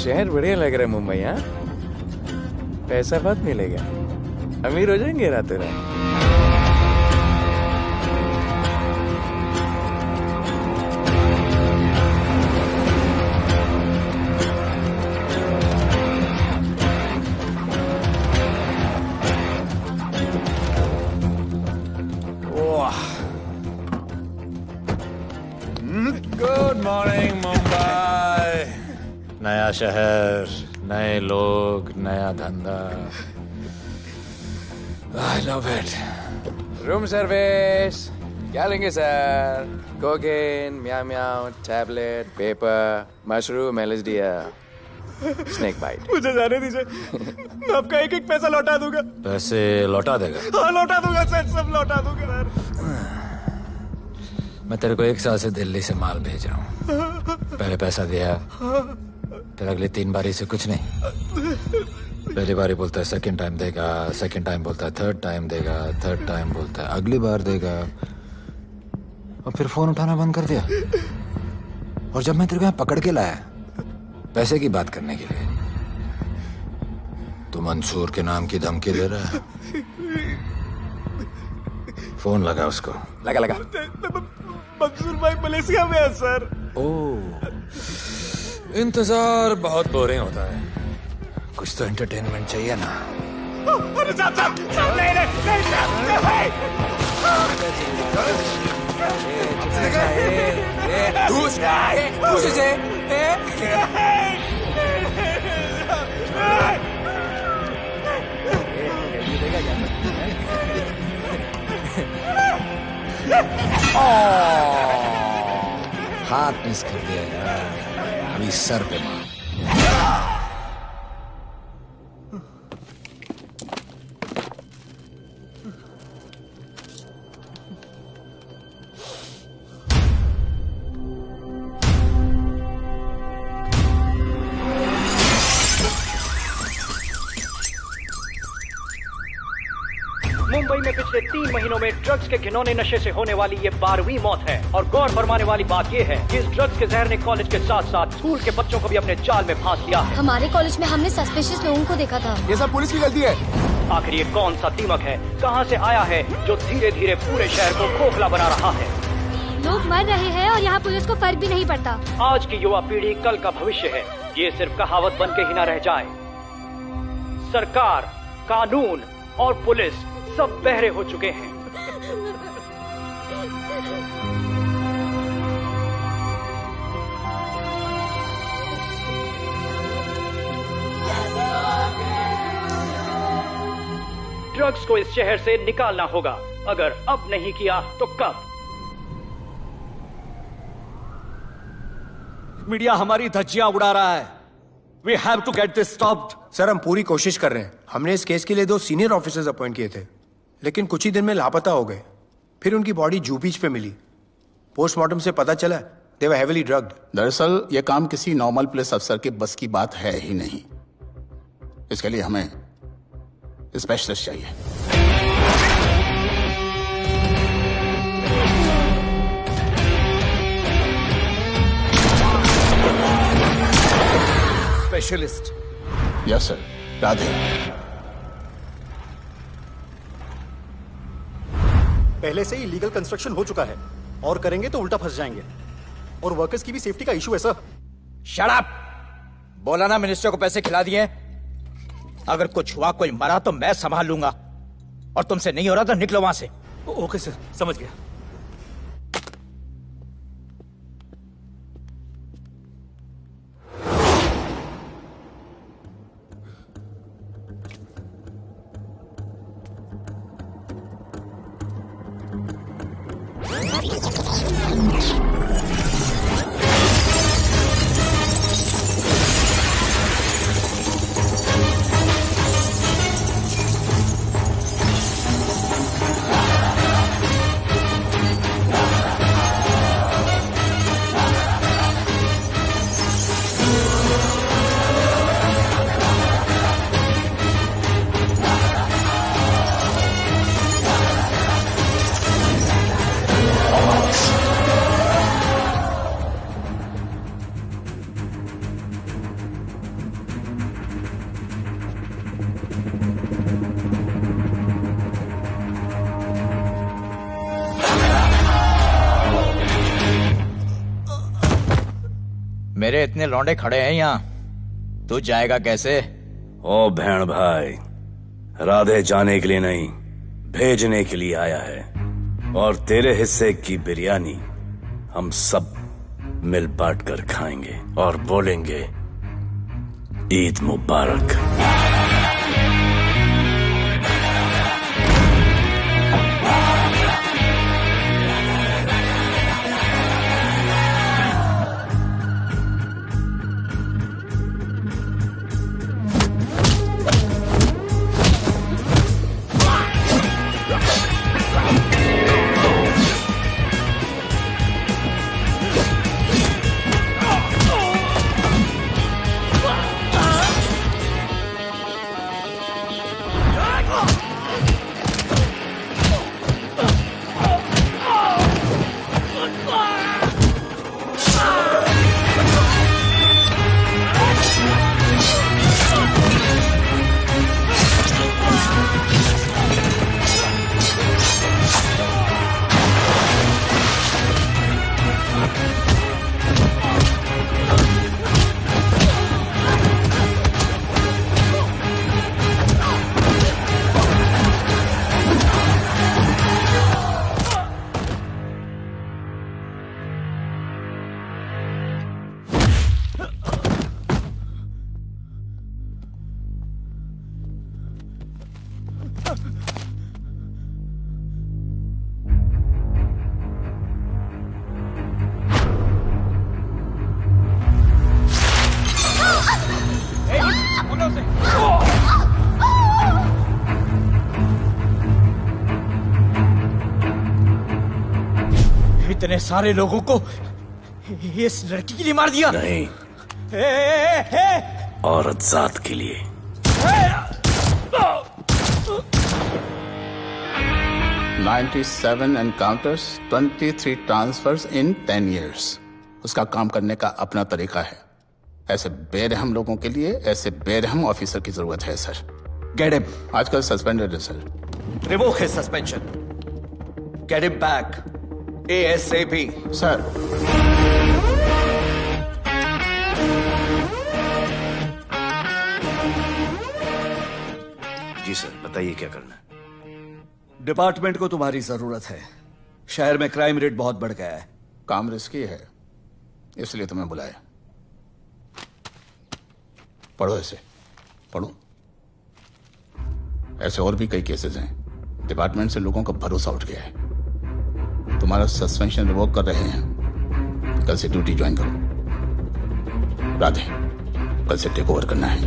शहर बढ़िया लग रहा है मुंबई। हाँ, पैसा बहुत मिलेगा, अमीर हो जाएंगे रातों रात। Good morning Mumbai. नया शहर, नए लोग, नया धंधा। I love it. Room service क्या लेंगे sir? Cocaine, meow meow, tablet, paper, mushroom, LSD, snake bite. मुझे जाने दीजिए, मैं आपका एक एक पैसा लौटा दूंगा। पैसे लौटा देगा? हाँ लौटा दूंगा सर, सब लौटा दूंगा सर। मैं तेरे को 1 साल से दिल्ली से माल भेज रहा हूँ। पहले पैसा दिया, फिर अगली 3 बारी से कुछ नहीं। पहली बारी बोलता है सेकंड टाइम देगा, सेकंड टाइम बोलता है थर्ड टाइम देगा, थर्ड टाइम बोलता है अगली बार देगा, और फिर फोन उठाना बंद कर दिया। और जब मैं तेरे को यहाँ पकड़ के लाया पैसे की बात करने के लिए, तो मंसूर के नाम की धमकी दे रहा है। फोन लगा उसको। लगा लगा। मंसूर भाई मलेशिया में है सर। ओह, इंतजार बहुत बोरिंग होता है, कुछ तो एंटरटेनमेंट चाहिए ना। अरे साहब साहब साहब नहीं नहीं हाथ मिस कर दिया यार, अभी सर पे मार। मुंबई में पिछले 3 महीनों में ड्रग्स के घिनौने नशे से होने वाली ये 12वीं मौत है। और गौर फरमाने वाली बात ये है कि इस ड्रग्स के जहर ने कॉलेज के साथ साथ स्कूल के बच्चों को भी अपने जाल में फांस लिया है। हमारे कॉलेज में हमने सस्पिशियस लोगों को देखा था। ये सब पुलिस की गलती है। आखिर ये कौन सा दीमक है, कहां से आया है, जो धीरे धीरे पूरे शहर को खोखला बना रहा है? लोग मर रहे हैं और यहाँ पुलिस को फर्क भी नहीं पड़ता। आज की युवा पीढ़ी कल का भविष्य है, ये सिर्फ कहावत बन के ही न रह जाए। सरकार, कानून और पुलिस सब बहरे हो चुके हैं। ड्रग्स को इस शहर से निकालना होगा। अगर अब नहीं किया तो कब? मीडिया हमारी धज्जियां उड़ा रहा है। We have to get this stopped. Sir हम पूरी कोशिश कर रहे हैं। हमने इस केस के लिए 2 सीनियर ऑफिसर्स अपॉइंट किए थे, लेकिन कुछ ही दिन में लापता हो गए। फिर उनकी बॉडी जू बीच पे मिली। पोस्टमार्टम से पता चला दे वर हेवीली ड्रग्ड। दरअसल यह काम किसी नॉर्मल पुलिस अफसर के बस की बात है ही नहीं। इसके लिए हमें स्पेशलिस्ट चाहिए। स्पेशलिस्ट? Yes sir. राधे। पहले से ही लीगल कंस्ट्रक्शन हो चुका है, और करेंगे तो उल्टा फंस जाएंगे। और वर्कर्स की भी सेफ्टी का इशू है सर। Shut up! बोला ना मिनिस्टर को पैसे खिला दिए। अगर कुछ हुआ, कोई मरा तो मैं संभाल लूंगा, और तुमसे नहीं हो रहा तो निकलो वहां से। ओके सर, समझ गया। मेरे इतने लौंडे खड़े हैं यहाँ, तू जाएगा कैसे? ओ बहन भाई, राधे जाने के लिए नहीं, भेजने के लिए आया है। और तेरे हिस्से की बिरयानी हम सब मिल बांट कर खाएंगे और बोलेंगे ईद मुबारक। इतने सारे लोगों को इस लड़की के लिए मार दिया? नहीं, औरत जात के लिए। $97 encounters, 23 transfers in 10 years. उसका काम करने का अपना तरीका है। ऐसे बेरहम लोगों के लिए ऐसे बेरहम ऑफिसर की जरूरत है सर। Get him. आजकल सस्पेंडेड है sir. Revoke his suspension. Get him back. ASAP. Sir, जी सर, बताइए क्या करना है। डिपार्टमेंट को तुम्हारी जरूरत है। शहर में क्राइम रेट बहुत बढ़ गया है। काम रिस्की है, इसलिए तुम्हें बुलाया। पढ़ो ऐसे, पढ़ो। ऐसे और भी कई केसेस हैं। डिपार्टमेंट से लोगों का भरोसा उठ गया है। तुम्हारा सस्पेंशन रिवोक कर रहे हैं। कल से ड्यूटी ज्वाइन करो। राधे, कल से टेक ओवर करना है।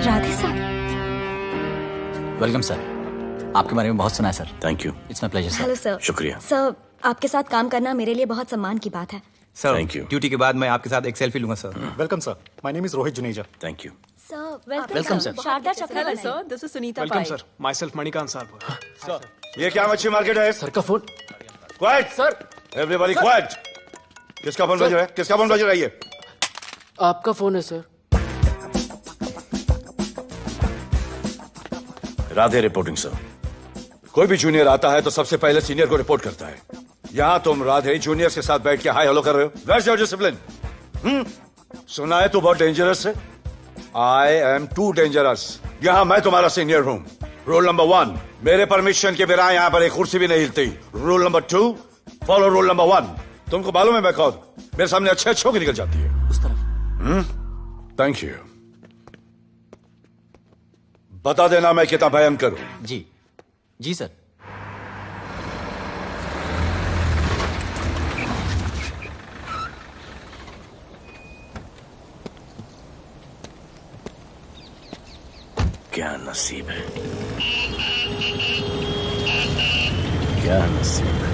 राधे सर। Welcome sir. आपके बारे में बहुत सुना है sir. Thank you. It's my pleasure sir. Hello sir. शुक्रिया। सर, आपके साथ काम करना मेरे लिए बहुत सम्मान की बात है। Sir, Thank you. ड्यूटी के बाद मैं आपके साथ एक सेल्फी लूंगा sir. Welcome sir, my name is Rohit Juneja. Thank you. Sir, welcome sir. Sharda Chakravarti. Sir, this is Sunita welcome Pai. Sir, myself Manikant साहब। ये क्या मच्छी मार्केट है? सर का phone. Quiet sir, everybody quiet. किसका फोन बज रहा है? किसका फोन बज रहा है? ये आपका फोन है सर। Radhe reporting sir. कोई भी जूनियर आता है तो सबसे पहले सीनियर को रिपोर्ट करता है। यहाँ तुम राधे जूनियर के साथ बैठ के हाई हेलो कर रहे हो। Where's your discipline? सुना है तू बहुत डेंजरस है। I am too dangerous. यहाँ मैं तुम्हारा सीनियर हूँ। रूल नंबर 1, मेरे परमिशन के बिना यहाँ पर एक कुर्सी भी नहीं हिलती। Rule number 2, follow rule number 1। तुमको मालूम है मैं कौन? मेरे सामने अच्छे अच्छों की निकल जाती है। उस तरफ। Thank you. बता देना मैं कितना भयंकर हूं। जी जी सर। क्या नसीब है, क्या नसीब है।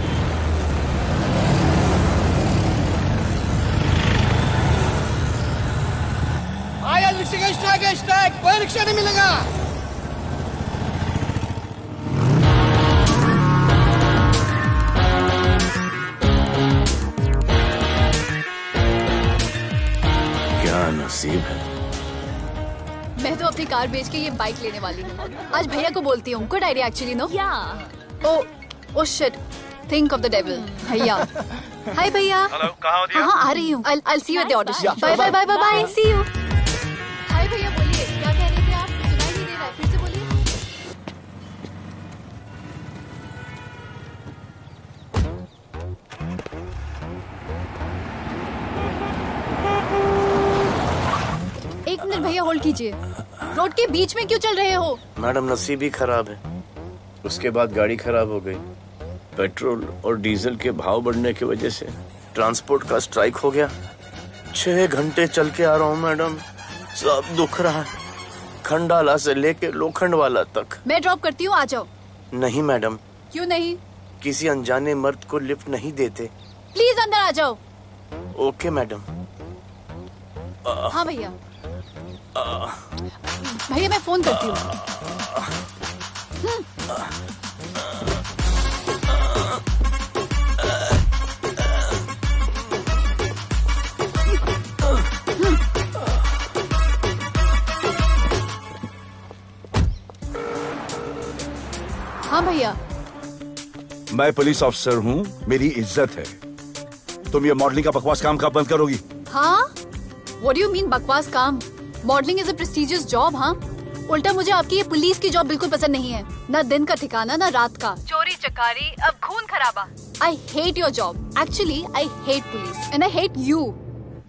आया रिक्शा का स्ट्राइक, कोई रिक्शा नहीं मिलेगा। क्या नसीब है, अपनी कार बेच के ये बाइक लेने वाली हूँ। आज भैया को बोलती हूँ। Good idea actually, no? Oh shit, think of the devil. भैया, हाय भैया। हेलो, कहाँ हो दिया? हाँ, आ रही हूँ। I'll see you at the auto shop. Bye bye bye bye bye. See you. हाय भैया, बोलिए क्या कह रहे थे आप? सुनाई नहीं दे रहा है, फिर से बोलिए। एक मिनट भैया, होल्ड कीजिए। रोड के बीच में क्यों चल रहे हो? मैडम नसीब ही खराब है, उसके बाद गाड़ी खराब हो गई। पेट्रोल और डीजल के भाव बढ़ने की वजह से ट्रांसपोर्ट का स्ट्राइक हो गया। 6 घंटे चल के आ रहा हूँ मैडम, सब दुख रहा है, खंडाला से लेके लोखंडवाला तक। मैं ड्रॉप करती हूँ, आ जाओ। नहीं मैडम। क्यों नहीं? किसी अनजाने मर्द को लिफ्ट नहीं देते। प्लीज अंदर आ जाओ। Okay madam. हाँ भैया। भैया मैं फोन करती हूँ। हाँ भैया। मैं पुलिस ऑफिसर हूँ, मेरी इज्जत है। तुम ये मॉडलिंग का बकवास काम कब बंद करोगी? हाँ? What do you mean बकवास काम? Modelling is a prestigious job. हाँ, उल्टा मुझे आपकी ये पुलिस की जॉब बिल्कुल पसंद नहीं है। ना दिन का ठिकाना, ना रात का। चोरी चकारी, अब खून खराबा। I hate your job. Actually, I hate police and I hate you.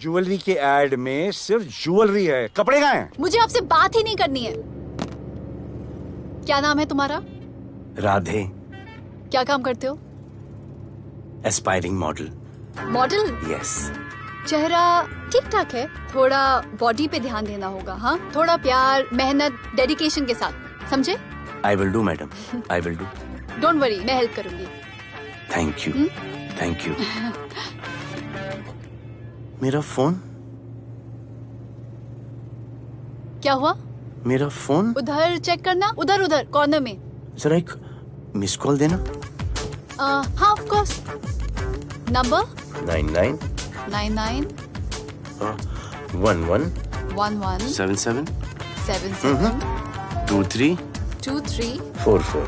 Jewellery के एड में सिर्फ ज्वेलरी है, कपड़े कहाँ हैं? मुझे आपसे बात ही नहीं करनी है। क्या नाम है तुम्हारा? राधे। क्या काम करते हो? Aspiring model. मॉडल? यस। चेहरा ठीक ठाक है, थोड़ा बॉडी पे ध्यान देना होगा। हाँ, थोड़ा प्यार, मेहनत, डेडिकेशन के साथ, समझे? I will do madam, I will do. Don't worry, मैं हेल्प करूंगी। Thank you, thank you. मेरा फोन? क्या हुआ? मेरा फोन? उधर चेक करना, उधर उधर कॉर्नर में। जरा एक मिस कॉल देना। हाँ of course. Number 99 99 11 11 77 77 23 23 44।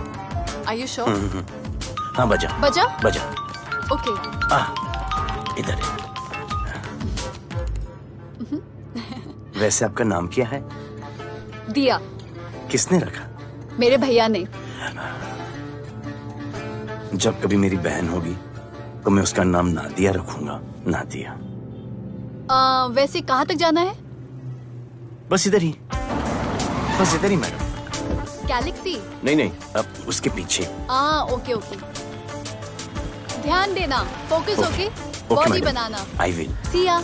Are you sure? हाँ बजा बजा? बजा। ओके। इधर है। वैसे आपका नाम क्या है? दिया। किसने रखा? मेरे भैया ने। जब कभी मेरी बहन होगी तो मैं उसका नाम नादिया रखूंगा। नादिया। वैसे कहाँ तक जाना है? बस इधर ही, बस इधर ही मैडम। गैलेक्सी? नहीं नहीं, अब उसके पीछे। Okay okay. ध्यान देना, फोकस ओके। बॉडी बनाना। I will. See ya.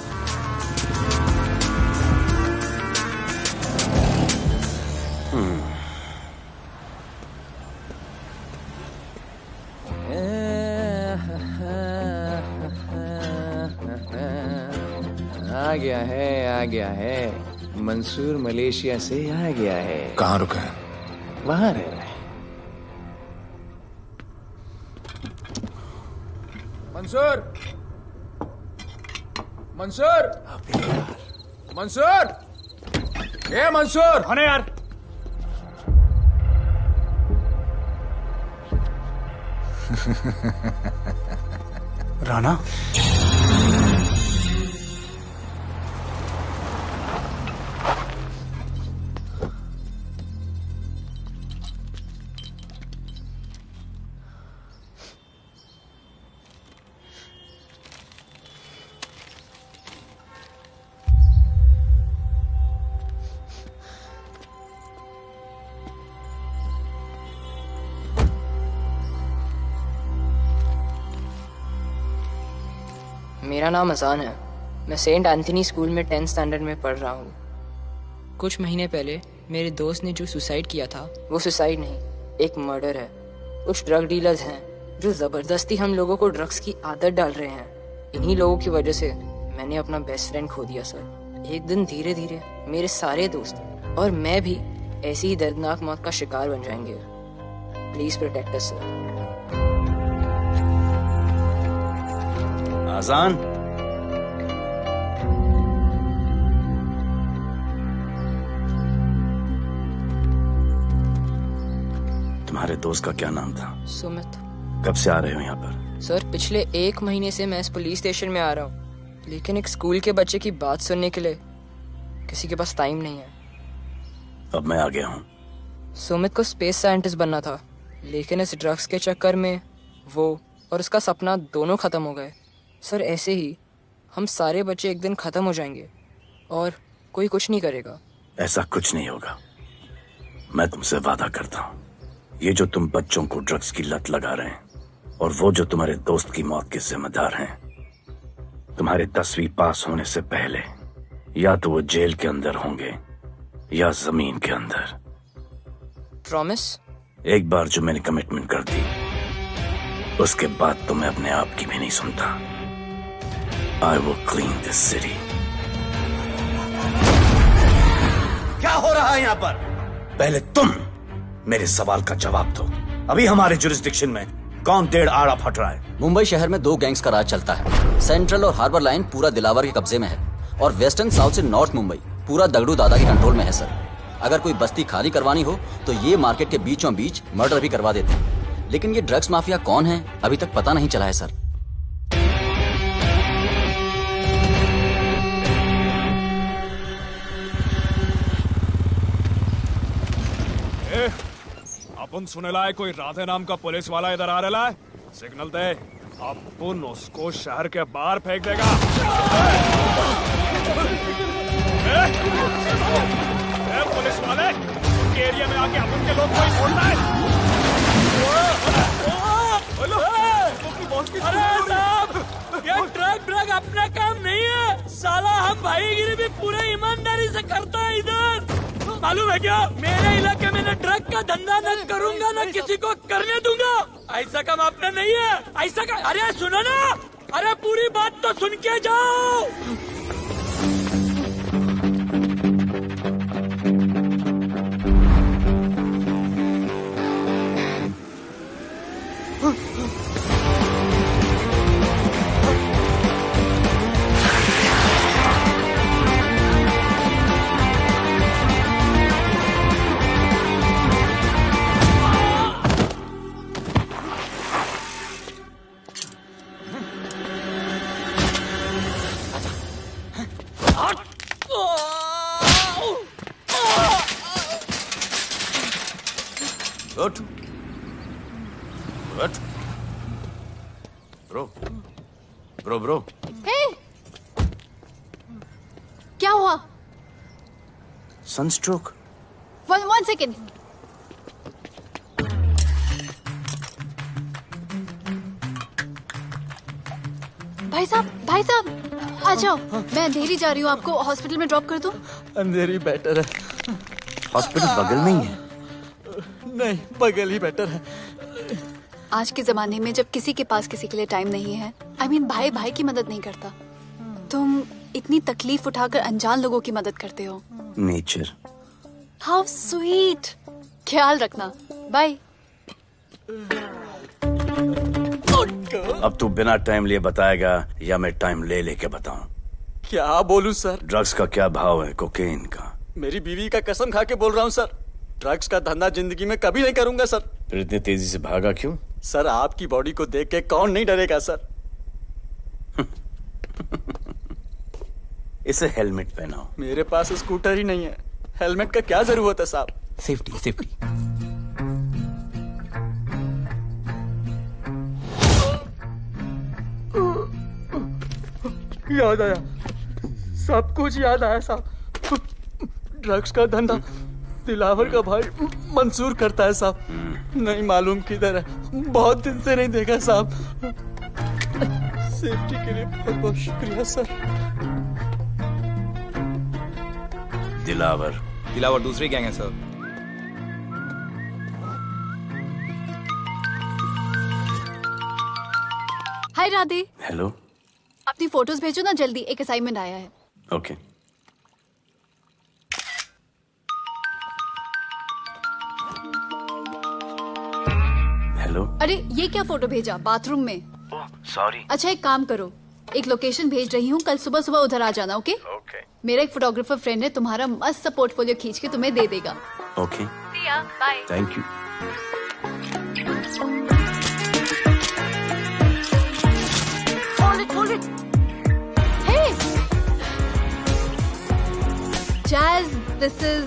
आ गया है। मंसूर मलेशिया से आ गया है। कहाँ रुका है? वहां रह रहा है। मंसूर, मंसूर, मंसूर, ए मंसूर। हाँ यार। राणा, मेरा नाम अजान है। मैं सेंट एंथनी स्कूल में 10th स्टैंडर्ड में पढ़ रहा हूँ। कुछ महीने पहले मेरे दोस्त ने जो सुसाइड किया था, वो सुसाइड नहीं, एक मर्डर है। कुछ ड्रग डीलर्स हैं जो ज़बरदस्ती हम लोगों को ड्रग्स की आदत डाल रहे हैं। इन्हीं लोगों की वजह से मैंने अपना बेस्ट फ्रेंड खो दिया सर। एक दिन धीरे धीरे मेरे सारे दोस्त और मैं भी ऐसी ही दर्दनाक मौत का शिकार बन जाएंगे। Please protect us sir. Azaan, तुम्हारे दोस्त का क्या नाम था? सुमित। कब से आ रहे हो यहाँ पर? सर पिछले 1 महीने से मैं इस पुलिस स्टेशन में आ रहा हूँ, लेकिन एक स्कूल के बच्चे की बात सुनने के लिए किसी के पास टाइम नहीं है। अब मैं आ गया हूँ। सुमित को स्पेस साइंटिस्ट बनना था, लेकिन इस ड्रग्स के चक्कर में वो और उसका सपना दोनों खत्म हो गए। सर ऐसे ही हम सारे बच्चे एक दिन खत्म हो जाएंगे और कोई कुछ नहीं करेगा। ऐसा कुछ नहीं होगा, मैं तुमसे वादा करता हूँ। ये जो तुम बच्चों को ड्रग्स की लत लगा रहे हैं और वो जो तुम्हारे दोस्त की मौत के जिम्मेदार हैं, तुम्हारे 10वीं पास होने से पहले या तो वो जेल के अंदर होंगे या जमीन के अंदर। प्रॉमिस? एक बार जो मैंने कमिटमेंट कर दी, उसके बाद तो मैं अपने आप की भी नहीं सुनता। I will clean this city. क्या हो रहा है यहाँ पर? पहले तुम मेरे सवाल का जवाब दो। अभी हमारे जुरिस्डिक्शन में कौन डेढ़ आड़ा फट रहा है? मुंबई शहर में 2 गैंग्स का राज चलता है। सेंट्रल और हार्बर लाइन पूरा दिलावर के कब्जे में है और वेस्टर्न साउथ से नॉर्थ मुंबई पूरा दगड़ू दादा के कंट्रोल में है सर। अगर कोई बस्ती खाली करवानी हो तो ये मार्केट के बीचों बीच मर्डर भी करवा देते हैं। लेकिन ये ड्रग्स माफिया कौन है अभी तक पता नहीं चला है सर। अपन सुनेला है कोई राधे नाम का पुलिस वाला इधर आ रहा है। सिग्नल दे, अपन उसको शहर के बाहर फेंक देगा। पुलिस वाले के एरिया में आके अपन के लोग कोई छोड़ना है। अरे साहब, ये ड्रग अपना काम नहीं है। साला हम भाईगिरी भी पूरे ईमानदारी से करता है इधर। मालूम है क्या, मेरे इलाके में न ड्रग का धंधा न करूंगा न किसी को करने दूंगा। ऐसा काम अपना नहीं है। ऐसा का, अरे सुनो ना, अरे पूरी बात तो सुन के जाओ। Good. Good. Bro. Hey! क्या हुआ? Sunstroke. One second. भाई साहब, आ जाओ। मैं अंधेरी जा रही हूँ, आपको हॉस्पिटल में ड्रॉप कर दूँ? अंधेरी बेटर है। हॉस्पिटल बगल में ही है। नहीं, बगल ही बेटर है। आज के जमाने में जब किसी के पास किसी के लिए टाइम नहीं है, भाई की मदद नहीं करता, तुम इतनी तकलीफ उठाकर अनजान लोगों की मदद करते हो। नेचर। How sweet. ख्याल रखना। बाय। अब तू बिना टाइम लिए बताएगा या मैं टाइम ले लेके बताऊं? क्या बोलूं सर? ड्रग्स का क्या भाव है कोकेन का? मेरी बीवी का कसम खा के बोल रहा हूँ सर, ड्रग्स का धंधा जिंदगी में कभी नहीं करूंगा सर। फिर इतनी तेजी से भागा क्यों? सर आपकी बॉडी को देख के कौन नहीं डरेगा सर। इसे हेलमेट पहनाओ। मेरे पास स्कूटर ही नहीं है, हेलमेट का क्या जरूरत है साहब? सेफ्टी। याद आया, सब कुछ याद आया साहब। ड्रग्स का धंधा दिलावर का भाई मंसूर करता है साहब। नहीं मालूम किधर है, बहुत दिन से नहीं देखा साहब। सेफ्टी के लिए बहुत बहुत शुक्रिया सर। दिलावर दूसरी गैंग है सर। हाय राधे। हेलो। अपनी फोटोज भेजो ना जल्दी, एक असाइनमेंट आया है। ओके। हेलो। अरे ये क्या फोटो भेजा बाथरूम में? सॉरी। अच्छा एक काम करो, एक लोकेशन भेज रही हूँ, कल सुबह सुबह उधर आ जाना। ओके? मेरा एक फोटोग्राफर फ्रेंड है, तुम्हारा मस्त सा पोर्टफोलियो खींच के तुम्हें दे देगा। Okay. Bye. Thank you. Hold it. Hey! Jazz, this is...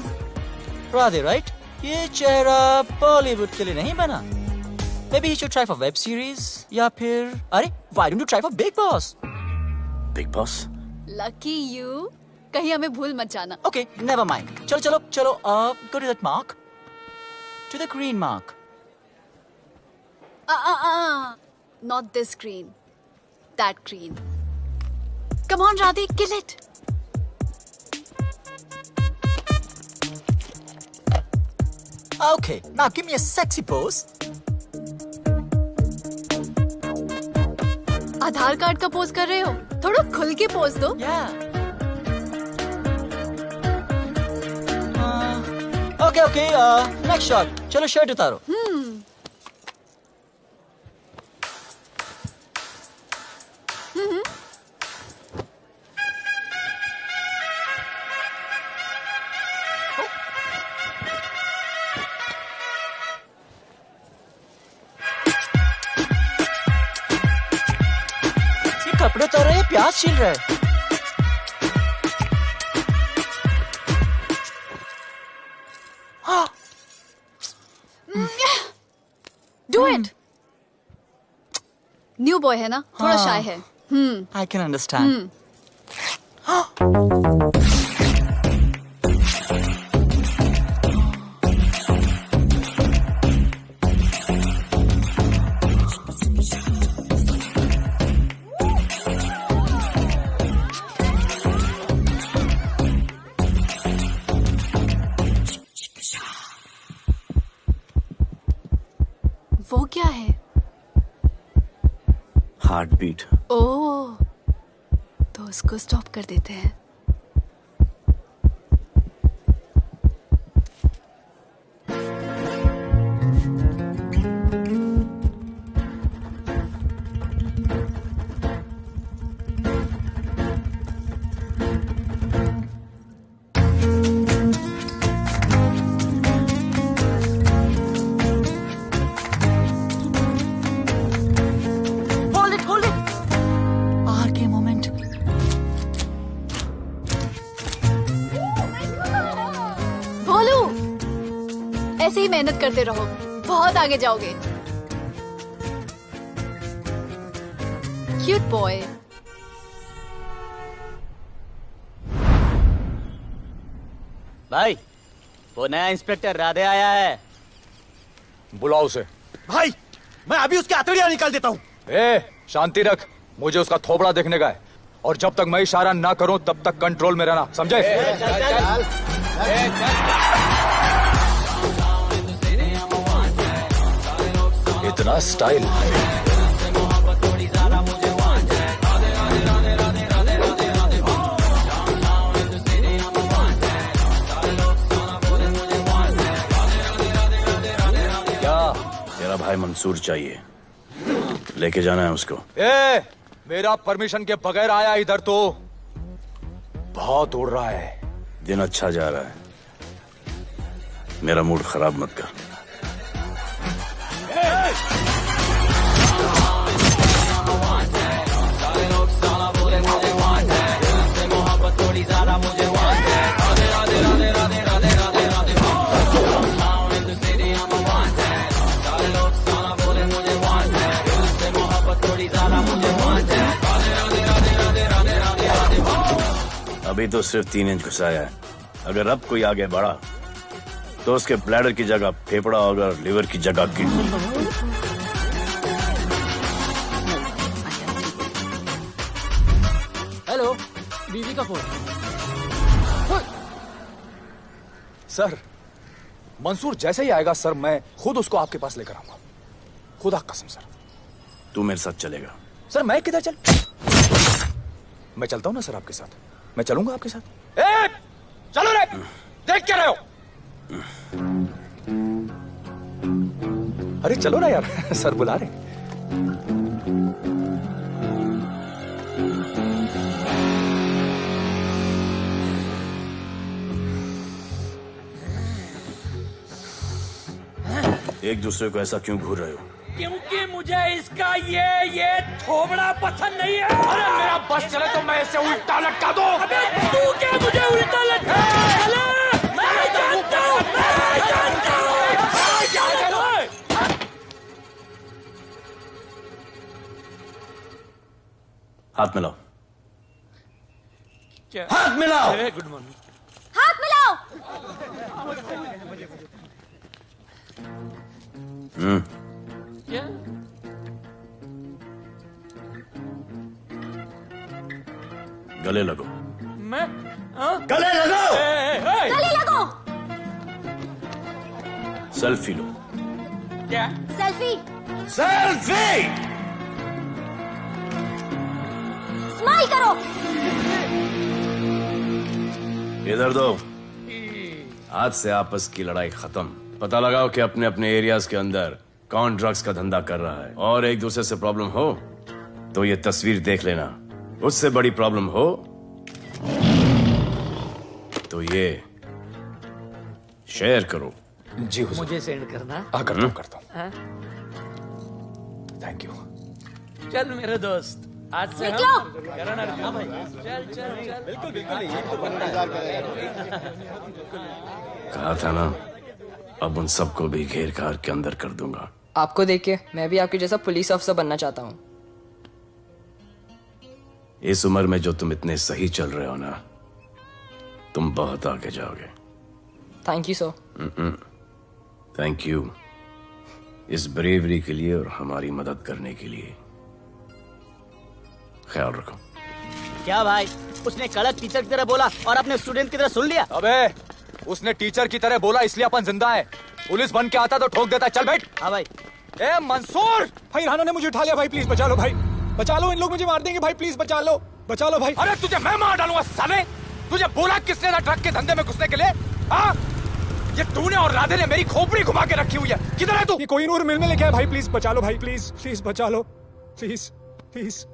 Radhe, right? ये चेहरा बॉलीवुड के लिए नहीं बना. Maybe you should try for web series या फिर अरे why don't you try for Big Boss? Big Boss? Lucky you. कहीं हमें भूल मत जाना. Okay, never mind. चलो. Go to that mark. To the green mark. Not this green. That green. Come on, Radhe, kill it. Okay, now give me a sexy pose. Aadhaar card का pose कर रहे हो? थोड़ा खुल के pose दो. Okay, next shot. चलो shirt उतारो. कपड़े उतार रहे, प्याज छील रहे. Do it. न्यू बॉय है ना, थोड़ा शाय है. I can understand. वो क्या है? Heart beat. ओह, तो उसको स्टॉप कर देते हैं. ऐसे ही मेहनत करते रहो, बहुत आगे जाओगे. Cute boy. भाई, वो नया इंस्पेक्टर राधे आया है. बुलाओ उसे. भाई, मैं अभी उसकी हथेलियां निकाल देता हूँ. शांति रख. मुझे उसका थोबड़ा देखने का है, और जब तक मैं इशारा ना करूं तब तक कंट्रोल में रहना, समझे? इतना स्टाइल. क्या? मेरा भाई मंसूर चाहिए, लेके जाना है उसको. मेरा परमिशन के बगैर आया इधर तो. बहुत उड़ रहा है. दिन अच्छा जा रहा है, मेरा मूड खराब मत कर. अभी तो सिर्फ 3 इंच घुसाया है. अगर अब कोई आगे बढ़ा तो उसके ब्लैडर की जगह फेफड़ा होगा, लिवर की जगह किडनी. हेलो, बीवी का फोन. सर, मंसूर जैसे ही आएगा सर, मैं खुद उसको आपके पास लेकर आऊंगा. खुदा कसम सर. तू मेरे साथ चलेगा? सर मैं किधर चल? मैं चलता हूं ना सर आपके साथ. मैं चलूंगा आपके साथ. चलो रे. देख क्या रहे हो? अरे चलो ना यार. सर बुला रहे. एक दूसरे को ऐसा क्यों घूर रहे हो? क्योंकि मुझे इसका ये थोबड़ा पसंद नहीं है। अरे मेरा बस चले तो मैं इसे उल्टा लटका दूं। अबे तू क्या मुझे उल्टा लटका? मैं जानता हूं। हाथ मिलाओ। क्या? हाथ मिलाओ। Good morning. हाथ मिलाओ। क्या? गले लगो। मैं गले लगो। गले लगो। सेल्फी लो। क्या? सेल्फी। सेल्फी। स्माइल करो। इधर दो। आज से आपस की लड़ाई खत्म। पता लगाओ कि अपने अपने एरियाज के अंदर कौन ड्रग्स का धंधा कर रहा है, और एक दूसरे से प्रॉब्लम हो तो ये तस्वीर देख लेना। उससे बड़ी प्रॉब्लम हो तो ये शेयर करो। जी हुजूर। मुझे सेंड करना। करता हूँ। हाँ? Thank you. चल मेरे दोस्त, आज से निकलो। हम करण अर्जुन भाई। चल चल चल। बिल्कुल बिल्कुल। कहा था ना, अब उन सबको भी घेर घार के अंदर कर दूंगा। आपको देख के मैं भी आपके जैसा पुलिस ऑफिसर बनना चाहता हूँ। इस उम्र में जो तुम इतने सही चल रहे हो ना, तुम बहुत आगे जाओगे। Thank you sir. Thank you इस ब्रेवरी के लिए और हमारी मदद करने के लिए। ख्याल रखो। क्या भाई, उसने कड़क टीचर की तरह बोला और अपने स्टूडेंट की तरह सुन लिया? अबे उसने टीचर की तरह बोला इसलिए अपन जिंदा है। पुलिस बन के आता तो ठोक देता। चल बैठ। हाँ भाई। ए मंसूर भाई, राना ने मुझे उठा लिया भाई, प्लीज बचा लो भाई, बचा लो, इन लोग मुझे मार देंगे भाई, प्लीज बचा लो भाई। अरे तुझे मैं मार डालूंगा साले। तुझे बोला किसने था ट्रक के धंधे में घुसने के लिए? हाँ, ये तूने और राधे ने मेरी खोपड़ी घुमा के रखी हुई है। किधर है तू? ये कोई नूर मिल में लेके आया भाई, प्लीज बचा लो भाई, प्लीज प्लीज बचा लो, प्लीज प्लीज।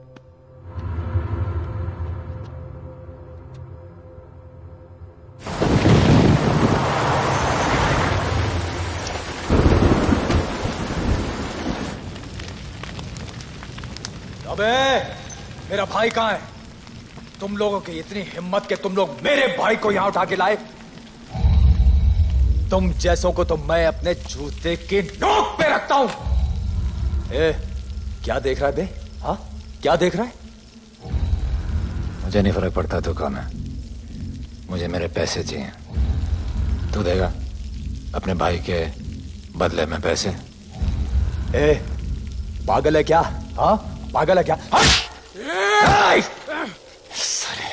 अबे मेरा भाई कहाँ है? तुम लोगों की इतनी हिम्मत कि तुम लोग मेरे भाई को यहाँ उठा के लाए। तुम जैसों को तो मैं अपने जूते की नोक पे रखता हूं। ए, क्या देख रहा है बे? हाँ, क्या देख रहा है? मुझे नहीं फर्क पड़ता तू कौन है, मुझे मेरे पैसे चाहिए। तू देगा अपने भाई के बदले में पैसे? ए, पागल है क्या? हाँ, पागल है क्या? साले,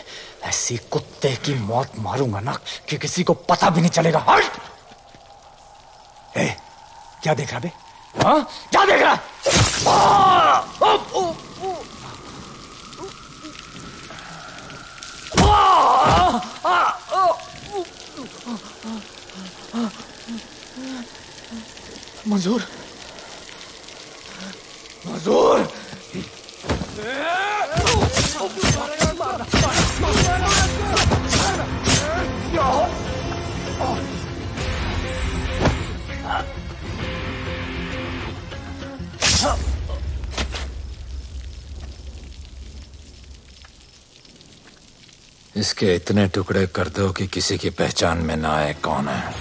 ऐसी कुत्ते की मौत मारूंगा ना कि किसी को पता भी नहीं चलेगा। ए, क्या देख रहा बे? हाँ, क्या देख रहा? मंजूर, मंजूर। इसके इतने टुकड़े कर दो कि किसी की पहचान में ना आए कौन है।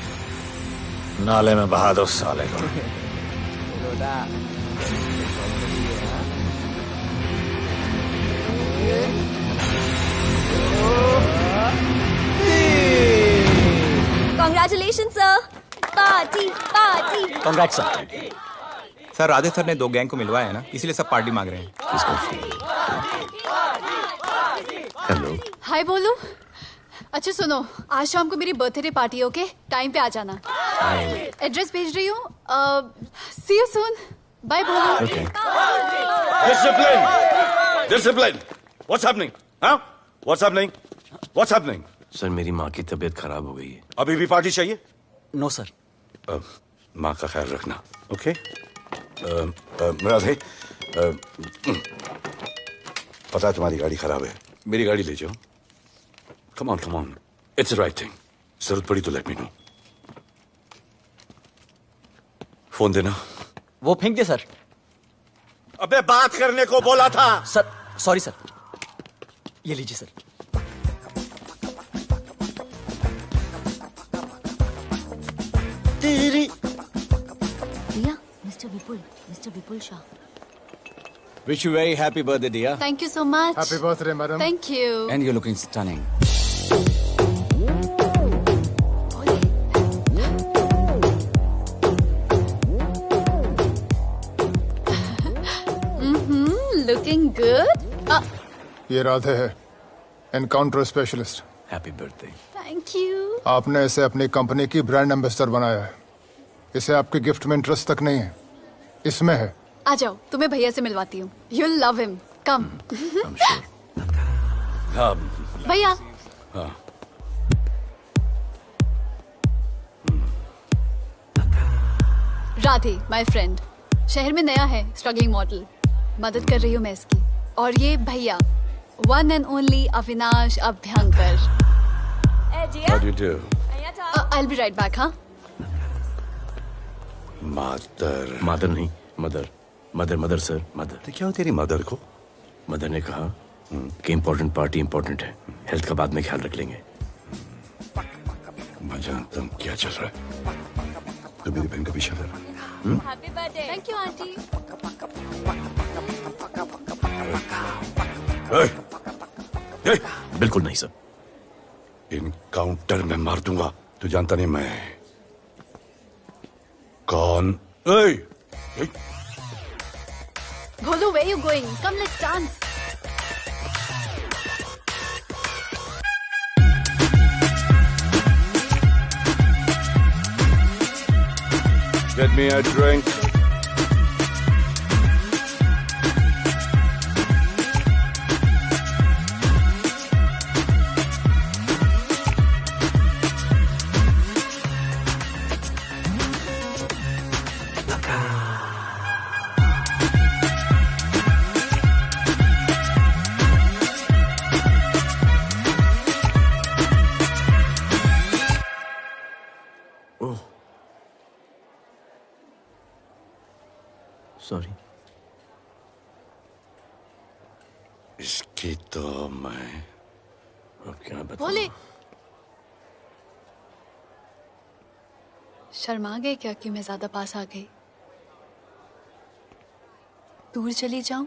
नाले में बहा दो साले को। Congratulation sir, party party. Congrats sir. Sir Radhe sir ने 2 गैंग को मिलवाया है ना, इसीलिए सब पार्टी मांग रहे हैं। हेलो। हाय बोलू। अच्छा सुनो, आज शाम को मेरी बर्थडे पार्टी, ओके? टाइम पे आ जाना। एड्रेस भेज रही हूँ। सी यू सून। बाय बोलू। Discipline! Discipline! What's happening? Huh? What's happening? What's happening? Sir मेरी माँ की तबीयत खराब हो गई है। अभी भी पार्टी चाहिए? No sir. माँ का ख्याल रखना, ओके? राधे, पता है तुम्हारी गाड़ी खराब है, मेरी गाड़ी ले जाओ। Come on, it's the right thing. जरूरत पड़ी तो लेट मी नो। फोन देना। वो फेंक दे सर। अबे बात करने को बोला था। सर सॉरी सर, ये लीजिए सर। दिया, mister Vipul Shah. Wish you very happy birthday, dear. Thank you so much. Happy birthday, madam. Thank you. And you're looking stunning. Looking good. ये राधे है, encounter specialist. Happy birthday. Thank you. आपने इसे अपनी company की brand ambassador बनाया है। इसे आपके गिफ्ट में इंटरेस्ट तक नहीं है, इसमें है। आ जाओ, तुम्हें भैया से मिलवाती हूँ। You'll love him. Come. भैया। हाँ। Radhe, my friend. शहर में नया है, स्ट्रगलिंग मॉडल। मदद कर रही हूँ मैं इसकी। और ये भैया, one and only Avinash Abhyankar. How do you do? I'll be right back, हाँ? मदर नहीं, मदर सर, मदर। तो क्या हो तेरी मदर को? मदर ने कहा कि इम्पोर्टेंट पार्टी इम्पोर्टेंट है, हेल्थ का बाद में ख्याल रख लेंगे। मैं जानता हूँ क्या चल रहा है। तो मेरी बहन का पीछा कर। Happy birthday. Thank you, auntie. बिल्कुल नहीं सर। इनकाउंटर में मार दूंगा। तू जानता नहीं मैं कौन? Bholu, where you going? Come, let's dance. Get me a drink. Sorry. इसकी तो मैं अब क्या बताऊं? भोले, शर्मा गए क्या कि मैं ज्यादा पास आ गई? दूर चली जाऊं?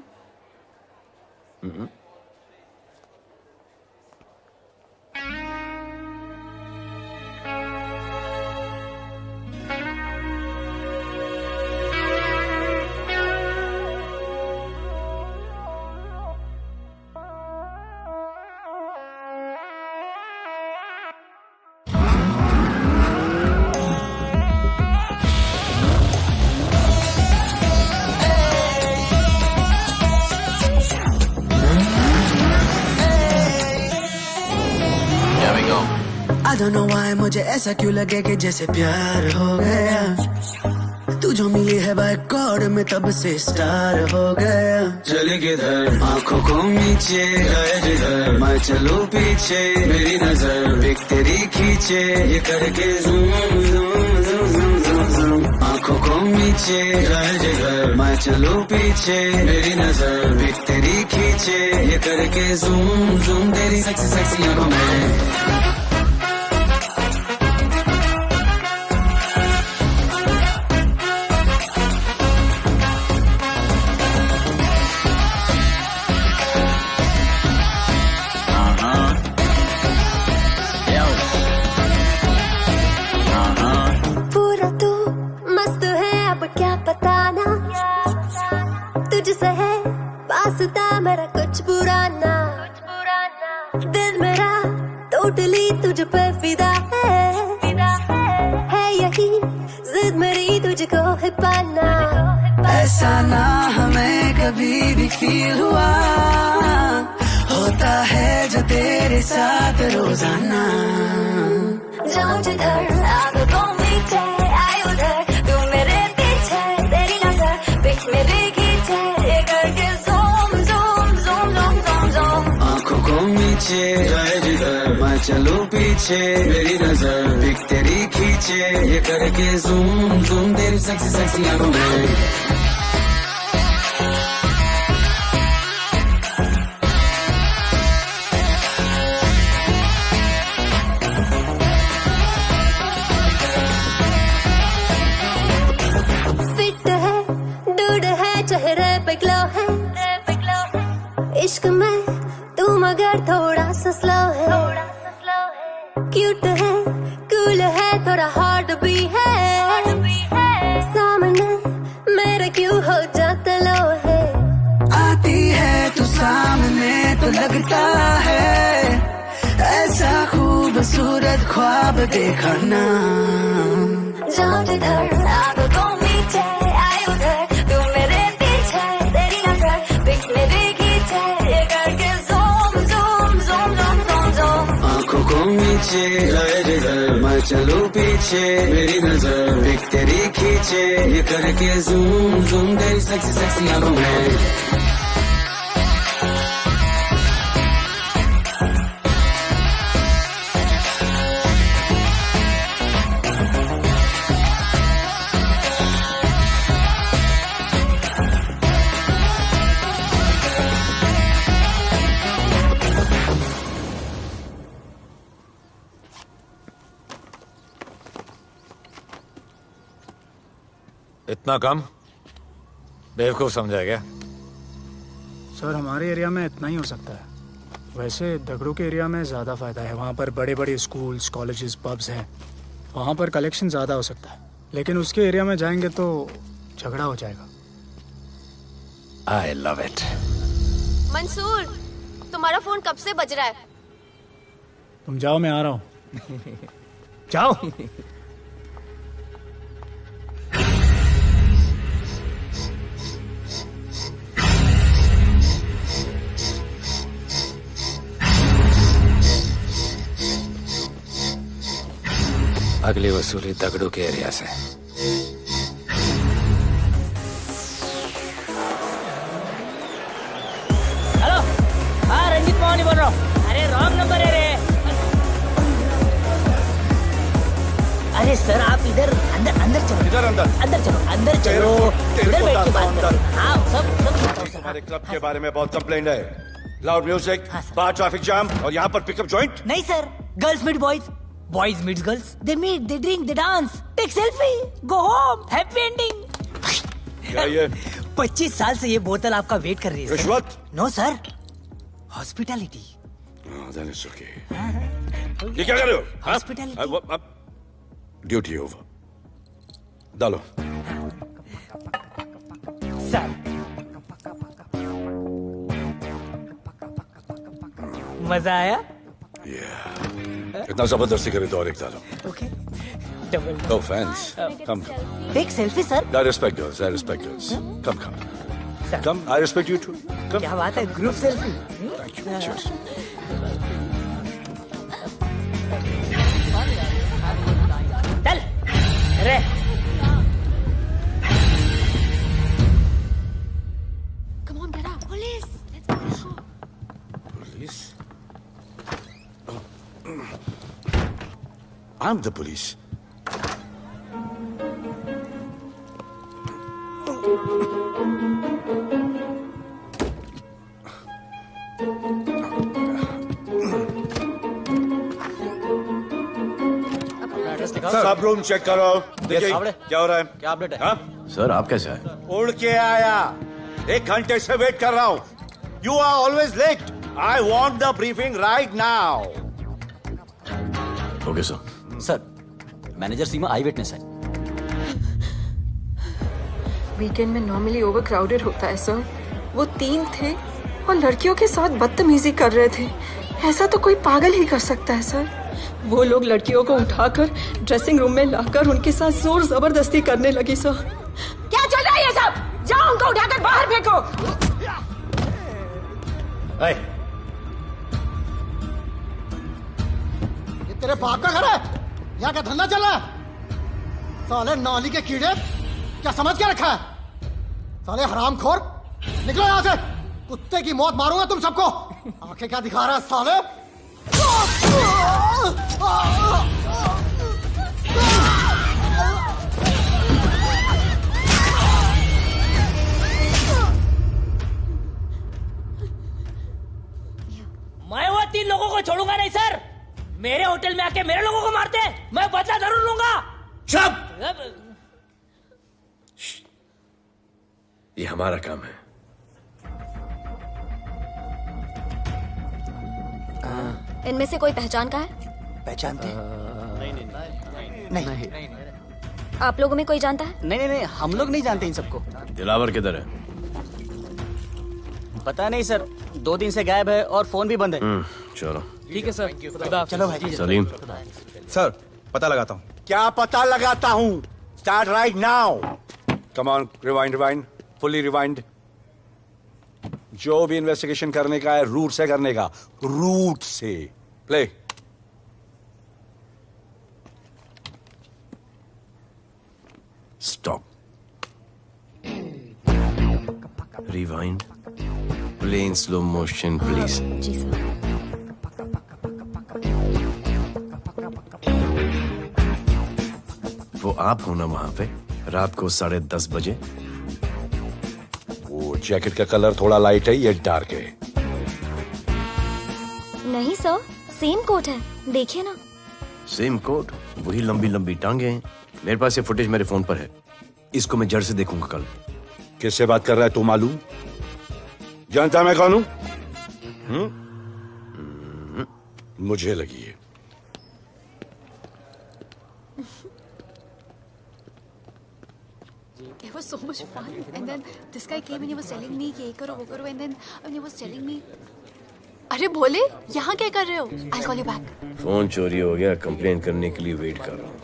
I don't know why मुझे ऐसा क्यों लगे कि जैसे प्यार हो गया। तू जो मिली है बाय गॉड में तब से स्टार हो गया। चले किधर आंखों को नीचे गए जिधर, मैं चलूं पीछे मेरी नजर एक तेरी खींचे ये करके zoom zoom zoom zoom zoom. आंखों को नीचे गए जिधर, मैं चलूं पीछे मेरी नजर एक तेरी खींचे ये करके ज़ूम ज़ूम। तेरी सेक्सी सेक्सी आंखों में मेरा कुछ पुराना दिल मेरा टोटली तुझ पे फिदा है यही जिद मेरी तुझको है पाना। ऐसा ना हमें कभी भी फील हुआ, होता है जो तेरे साथ रोजाना। जाऊं जिधर आंखों मीठे आए उधर, तू मेरे पीछे तेरी नजर पिच मेरी खींचे ये करके नीचे जाए जिधर, मैं चलूं पीछे मेरी नजर एक तेरी खींचे ये करके ज़ूम ज़ूम। तेरी सेक्सी सेक्सी आंखों में इश्क में तू मगर थोड़ा सा स्लो है, क्यूट है, कूल है, थोड़ा हॉट भी है, सामने मेरे क्यों हो जाता लो है। आती है तू सामने तो लगता है ऐसा खूबसूरत ख्वाब देखा ना। जाओ जिधर आंखों को नीचे आए उधर, तू मेरे पीछे तेरी नजर पिक मेरे खींचे, ये करके zoom zoom zoom zoom zoom zoom. आंखों को नीचे आए जिधर मैं चलूं पीछे, मेरी नजर पिक तेरी खींचे, ये करके ज़ूम ज़ूम तेरी सेक्सी सेक्सी आंखों में। इतना कम बेवकूफ समझा क्या? सर हमारे एरिया में इतना ही हो सकता है, वैसे दगड़ू के एरिया में ज़्यादा फायदा है। वहाँ पर बड़े बड़े स्कूल्स, कॉलेजेस, पब्स हैं, वहाँ पर कलेक्शन ज़्यादा हो सकता है। लेकिन उसके एरिया में जाएंगे तो झगड़ा हो जाएगा। I love it. मंसूर, तुम्हारा फोन कब से बज रहा है? तुम जाओ, मैं आ रहा हूँ। जाओ। अगली वसूली दगड़ू के एरिया से। हेलो, हाँ रंजीत मोहन बोल रहा हूँ। अरे रॉन्ग नंबर है रे। अरे सर आप इधर अंदर अंदर चलो। इधर अंदर चलो, अंदर चलो, इधर बैठ के बात करो। हाँ सब हमारे क्लब के बारे में बहुत कंप्लेंट है। लाउड म्यूजिक, बाहर ट्रैफिक जाम और यहाँ पर पिकअप जॉइंट। नहीं sir, girls meet boys, boys meets girls, they meet, they drink, they dance, take selfie, go home, happy ending. क्या ये? 25 साल से ये बोतल आपका वेट कर रही है। रिश्वत? No sir, hospitality. Then it's okay. ये क्या कर रहे हो? हॉस्पिटैलिटी। Duty over. डालो। सर मजा आया? इतना जबरदस्ती करे तो और एक डालो। Okay. Double. No offense. Come. Take selfie sir. I respect girls. I respect girls. Come. Come. I respect you too. Come. क्या बात है? Group selfie. Thank you. Cheers. चल रे। Come on, get up. Police. Let's go. Police? I'm the police. सब room check करो। देखिए क्या हो रहा है? क्या अपडेट है? हाँ? सर आप कैसे आए? उड़ के आया, 1 घंटे से वेट कर रहा हूँ। You are always late. I want the briefing right now. Okay sir. Sir, manager Seema I witness है। वीकेंड में नॉर्मली ओवर क्राउडेड होता है सर। वो 3 थे और लड़कियों के साथ बदतमीजी कर रहे थे। ऐसा तो कोई पागल ही कर सकता है सर। वो लोग लड़कियों को उठाकर ड्रेसिंग रूम में लाकर उनके साथ जोर जबरदस्ती करने लगी सर। क्या चल रहा है ये सब? जाओ उनको उठाकर बाहर फेंको। ये तेरे बाप का घर है? यहाँ का धंधा चल रहा है? साले नाली के कीड़े, क्या समझ के रखा है? साले हरामखोर, निकलो यहाँ से। कुत्ते की मौत मारूंगा तुम सबको। आंखें क्या दिखा रहा है साले? मैं वो 3 लोगों को छोड़ूंगा नहीं सर। मेरे होटल में आके मेरे लोगों को मारते, मैं बदला जरूर लूंगा। चुप! ये हमारा काम है। इनमें से कोई पहचान का है? पहचानते हैं? नहीं। आप लोगों में कोई जानता है? नहीं, हम लोग नहीं जानते इन सबको। दिलावर किधर है? पता नहीं सर, 2 दिन से गायब है और फोन भी बंद है। चलो ठीक है सर, चलो भाई। सलीम। सर पता लगाता हूँ। क्या पता लगाता हूँ? Start right now. Come on, rewind, fully rewind. जो भी इन्वेस्टिगेशन करने का है रूट से करने का, रूट से। Play. Stop. Rewind. Play in slow motion please. जी सर। वो आप हो ना वहां पे रात को 10:30 बजे? वो जैकेट का कलर थोड़ा लाइट है, ये डार्क है। नहीं सर, सेम कोट है, देखिए ना। सेम कोट, वही लंबी लंबी टांगे हैं। मेरे पास ये फुटेज मेरे फोन पर है, इसको मैं जड़ से देखूंगा कल। किससे बात कर रहा है तू? मालूम? जानता मैं कौन हूं? मुझे लगी है। It was so much fun, and then this guy came and he was telling me कि ये करो वो करो, and then he was telling me, अरे भोले यहाँ क्या कर रहे हो? I'll call you back. Phone चोरी हो गया, कंप्लेन करने के लिए वेट कर रहा हूँ।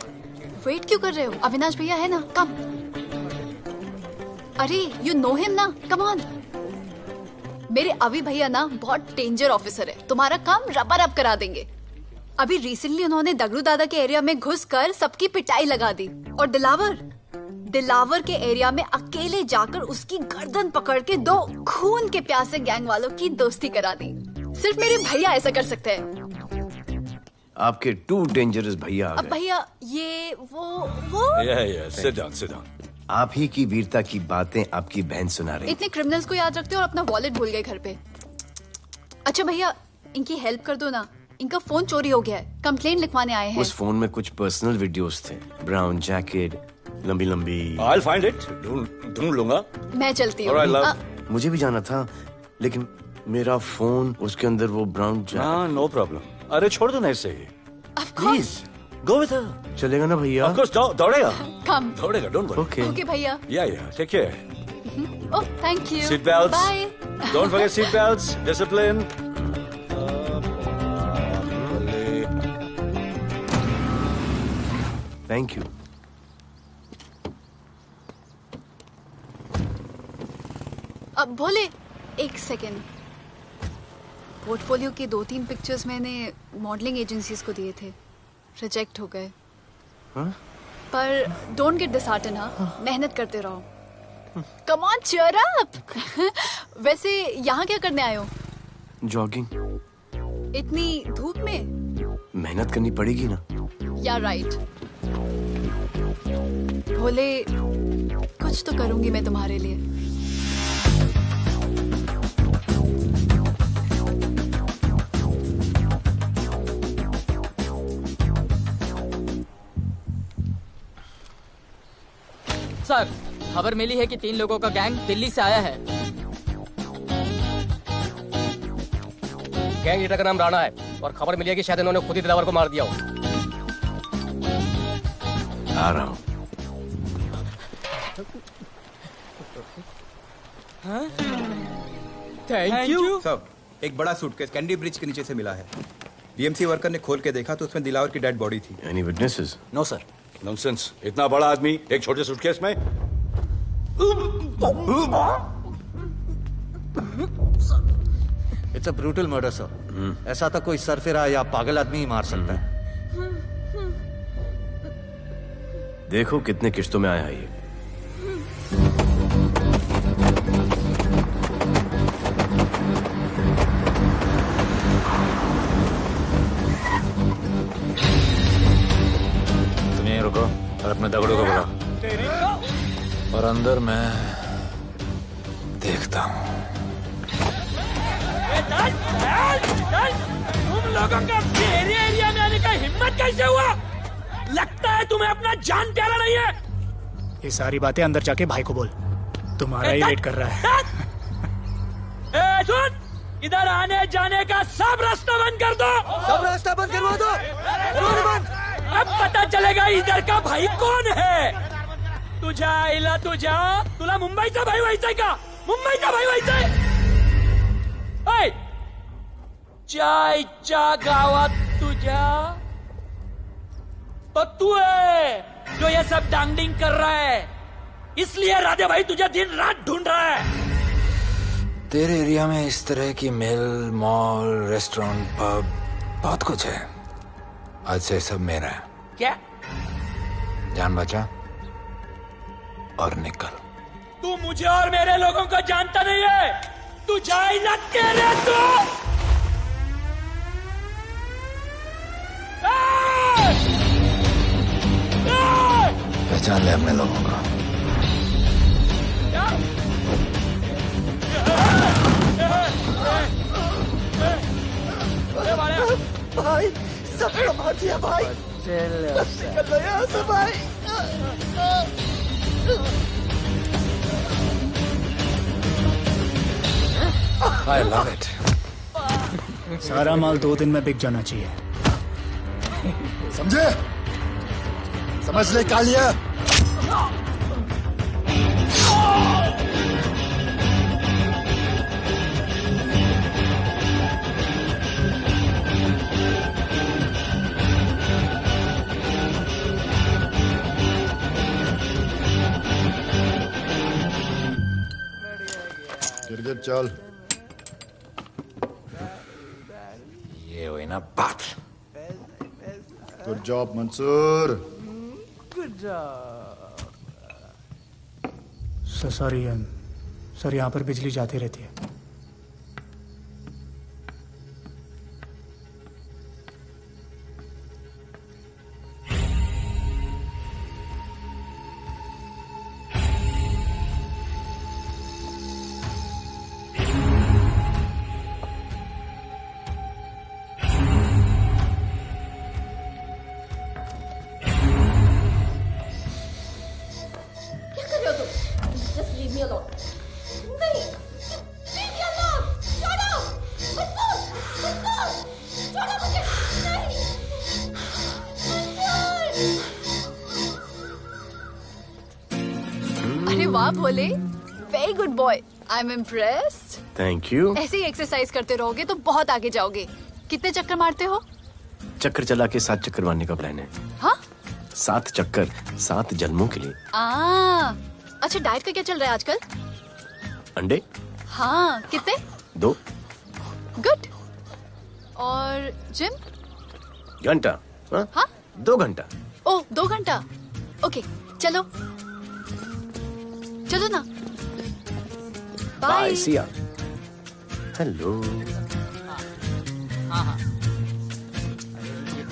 वेट क्यों कर रहे हो? अविनाश भैया है ना, कम। अरे you know him ना, come on. मेरे अभी भैया ना बहुत डेंजर ऑफिसर है, तुम्हारा काम रबर अप करा देंगे। अभी रिसेंटली उन्होंने दगड़ू दादा के एरिया में घुसकर सबकी पिटाई लगा दी, और दिलावर के एरिया में अकेले जाकर उसकी गर्दन पकड़ के 2 खून के प्यासे गैंग वालों की दोस्ती करा दी। सिर्फ मेरे भैया ऐसा कर सकते हैं। आपके 2 डेंजरस भैया आ अब गए। भैया ये वो सिट डाउन। आप ही की वीरता की बातें आपकी बहन सुना रही। इतने क्रिमिनल्स को याद रखते हो और अपना वॉलेट भूल गए घर पे। अच्छा भैया, इनकी हेल्प कर दो ना, इनका फोन चोरी हो गया है, कंप्लेंट लिखवाने आए हैं। उस फोन में कुछ पर्सनल वीडियोस थे, ब्राउन जैकेट, लंबी लंबी। I'll find it. ढूंढ लूंगा। मैं चलती हूँ। Alright, love. मुझे भी जाना था, लेकिन मेरा फोन, उसके अंदर वो ब्राउन जैकेट। हाँ, नो प्रॉब्लम। अरे छोड़ दो ना इसे। Of course. Go with her. चलेगा ना भैया? Of course, दौड़ेगा। Come. दौड़ेगा, don't worry. Okay. Okay भैया। Yeah, take care. Oh, thank you. Seat belts. Bye. Don't forget seat belts. Discipline. Thank you. अब भोले, एक सेकेंड। पोर्टफोलियो के 2-3 पिक्चर्स मैंने modelling agencies को दिए थे, रिजेक्ट हो गए। पर डोंट गेट डिसहार्टन, हाँ, मेहनत करते रहो। Come on, cheer up. वैसे यहाँ क्या करने आए हो? जॉगिंग। इतनी धूप में? मेहनत करनी पड़ेगी ना। या राइट। भोले, कुछ तो करूंगी मैं तुम्हारे लिए। सर, खबर मिली है कि 3 लोगों का गैंग दिल्ली से आया है। गैंग लीडर का नाम राणा है और खबर मिली है कि शायद इन्होंने खुद ही दिलावर को मार दिया हो। आ रहा हूँ। Thank you. सब एक बड़ा सूटकेस कैंडी ब्रिज के नीचे से मिला है। बीएमसी वर्कर ने खोल के देखा तो उसमें दिलावर की डेड बॉडी थी। Any witnesses? No sir. Nonsense, इतना बड़ा आदमी एक छोटे सूटकेस में। It's a brutal murder sir. ऐसा तो कोई सरफिरा या पागल आदमी ही मार सकता है। देखो कितने किश्तों में आया है ये। तुम यहीं रुको और अपने दगड़ों को बुलाओ, और अंदर मैं देखता हूँ। तुम लोगों का मेरे एरिया में आने का हिम्मत कैसे हुआ? लगता है तुम्हें अपना जान प्यारा नहीं है। ये सारी बातें अंदर जाके भाई को बोल, तुम्हारा ही वेट कर रहा है। ए, सुन, इधर आने जाने का सब रास्ता बंद कर दो। सब रास्ता बंद करवा दो। अब पता चलेगा इधर का भाई कौन है। तुझा इला तुझा तुला मुंबईचा भाई व्हायचाय का? मुंबईचा भाई व्हायचाय? चायच्या गावात तुझ्या तो तू है जो ये सब डांगडिंग कर रहा है, इसलिए राधे भाई तुझे दिन रात ढूंढ रहा है। तेरे एरिया में इस तरह की मिल, मॉल, रेस्टोरेंट, पब बहुत कुछ है। आज से सब मेरा है। क्या? जान बचा और निकल। तू मुझे और मेरे लोगों को जानता नहीं है। तू जाए ना तेरे तू। पहचान ले अपने लोगों को। भाई सबको मार दिया भाई। निकल लो यहाँ से भाई। I love it. सारा माल 2 दिन में बिक जाना चाहिए। समझे? समझ ले कालिया। गिरगिट चल। ये हुई ना बात। Good job Mansoor. Good job. Sorry sir, यहाँ पर बिजली जाती रहती है। अरे वाह Bhole, very good boy. I am impressed. Thank you. ऐसे ही एक्सरसाइज करते रहोगे तो बहुत आगे जाओगे। कितने चक्कर मारते हो? चक्कर चला के 7 चक्कर मारने का प्लान है। हाँ? 7 चक्कर 7 जन्मों के लिए। अच्छा, डाइट का क्या चल रहा है आजकल? अंडे? हाँ, कितने? 2 गुड। और जिम? घंटा। हाँ? 2 घंटा। ओह, 2 घंटा। ओके, चलो चलो ना। बाय, सी या। हेलो।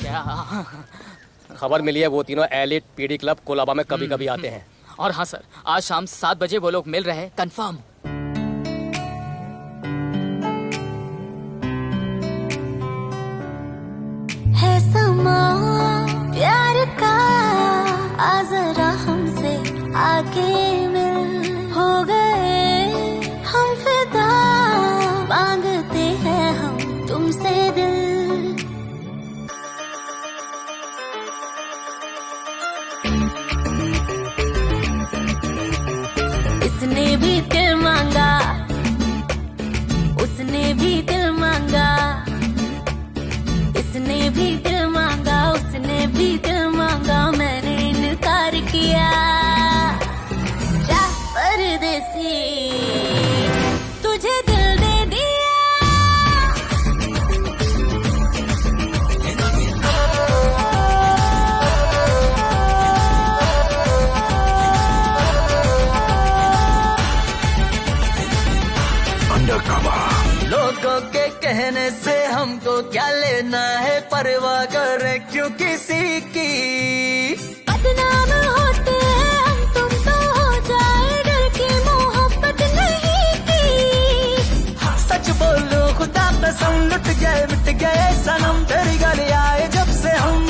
क्या खबर मिली है? वो तीनों एलिट पीडी क्लब कोलाबा में कभी कभी आते हैं। और हाँ सर, आज शाम 7 बजे वो लोग मिल रहे हैं, कंफर्म। है समा प्यार का, आ जरा हमसे आके मिल। हो गए हम फिदा, मांगते हैं हम तुमसे दिल। इसने भी दिल मांगा, उसने भी दिल मांगा, इसने भी दिल मांगा, उसने भी दिल मांगा, मैंने इनकार किया। जा परदेसी, तुझे दिल दे दिया। लोगों के कहने से हमको क्या लेना है, परवाह करे क्यों किसी की। बदनाम होते हैं हम, तुम तो हो जाए डर की मोहब्बत नहीं की। सच बोलो खुदा कसम, लुट गए मिट गए सनम, तेरी गली आए जब से हम।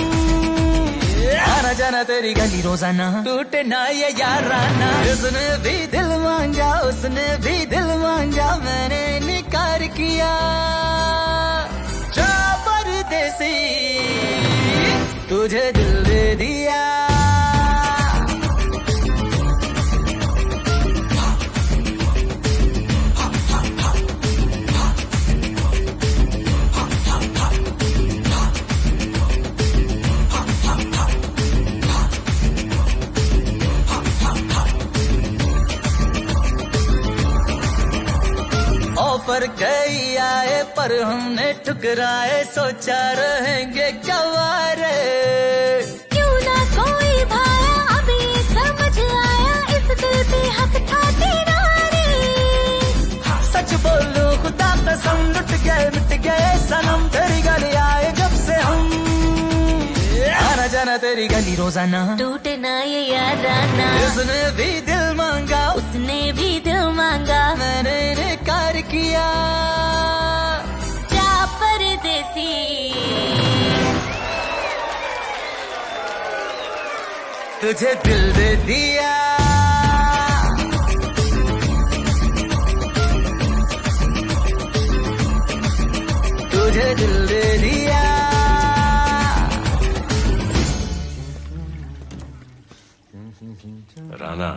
आना जाना तेरा तेरी गली रोजाना, टूटे ना ये याराना। उसने भी दिल मांगा, उसने भी दिल मांगा, मैंने इनकार किया। जा परदेसी, तुझे दिल दे दिया। ऑफर कई आए पर हमने ठुकराए, सोचा रहेंगे क्या वारे। क्यों ना कोई भाया, अब ये समझ आया, इस दिल पे हक था तेरा रे। सच बोलो खुदा कसम, लुट गए मिट गए सनम, तेरी गली आए जब से हम। आना जाना तेरी गली रोजाना, टूटे ना ये याराना। उसने भी दिल मांगा, उसने भी दिल मांगा, मैंने इनकार किया। जा परदेसी, तुझे दिल दे दिया। तुझे दिल दे दिया। राना,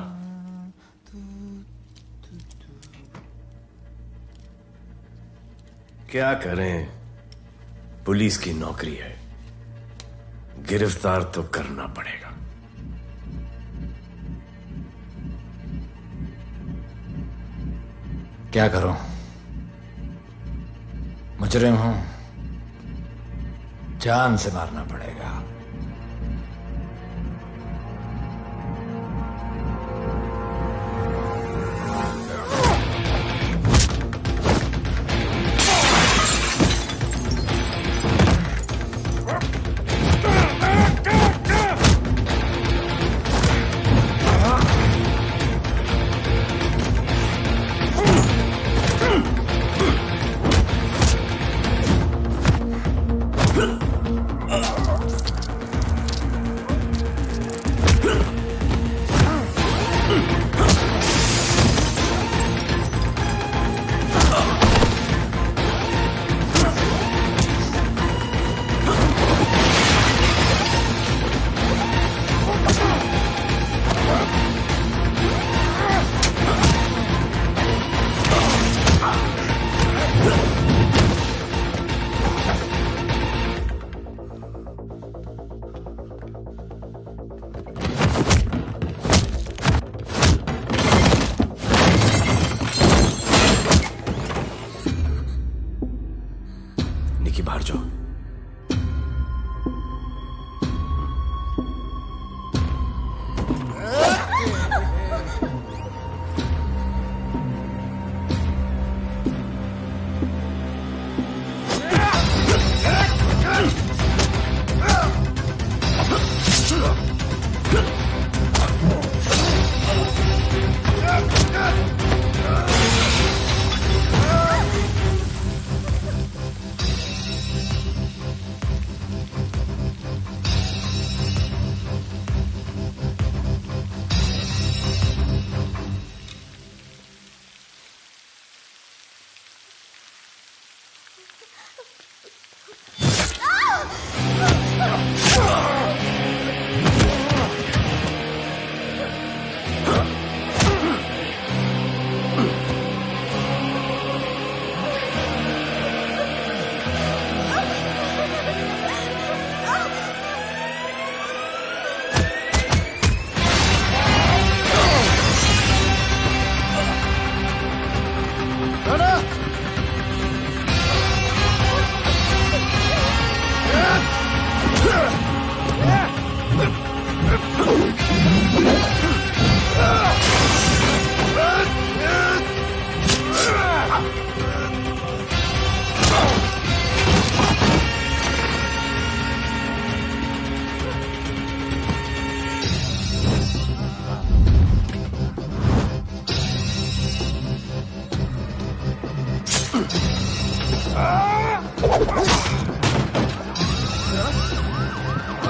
क्या करें, पुलिस की नौकरी है, गिरफ्तार तो करना पड़ेगा। क्या करूं, मुजरिम हूं, जान से मारना पड़ेगा। निकी बाहर जाओ।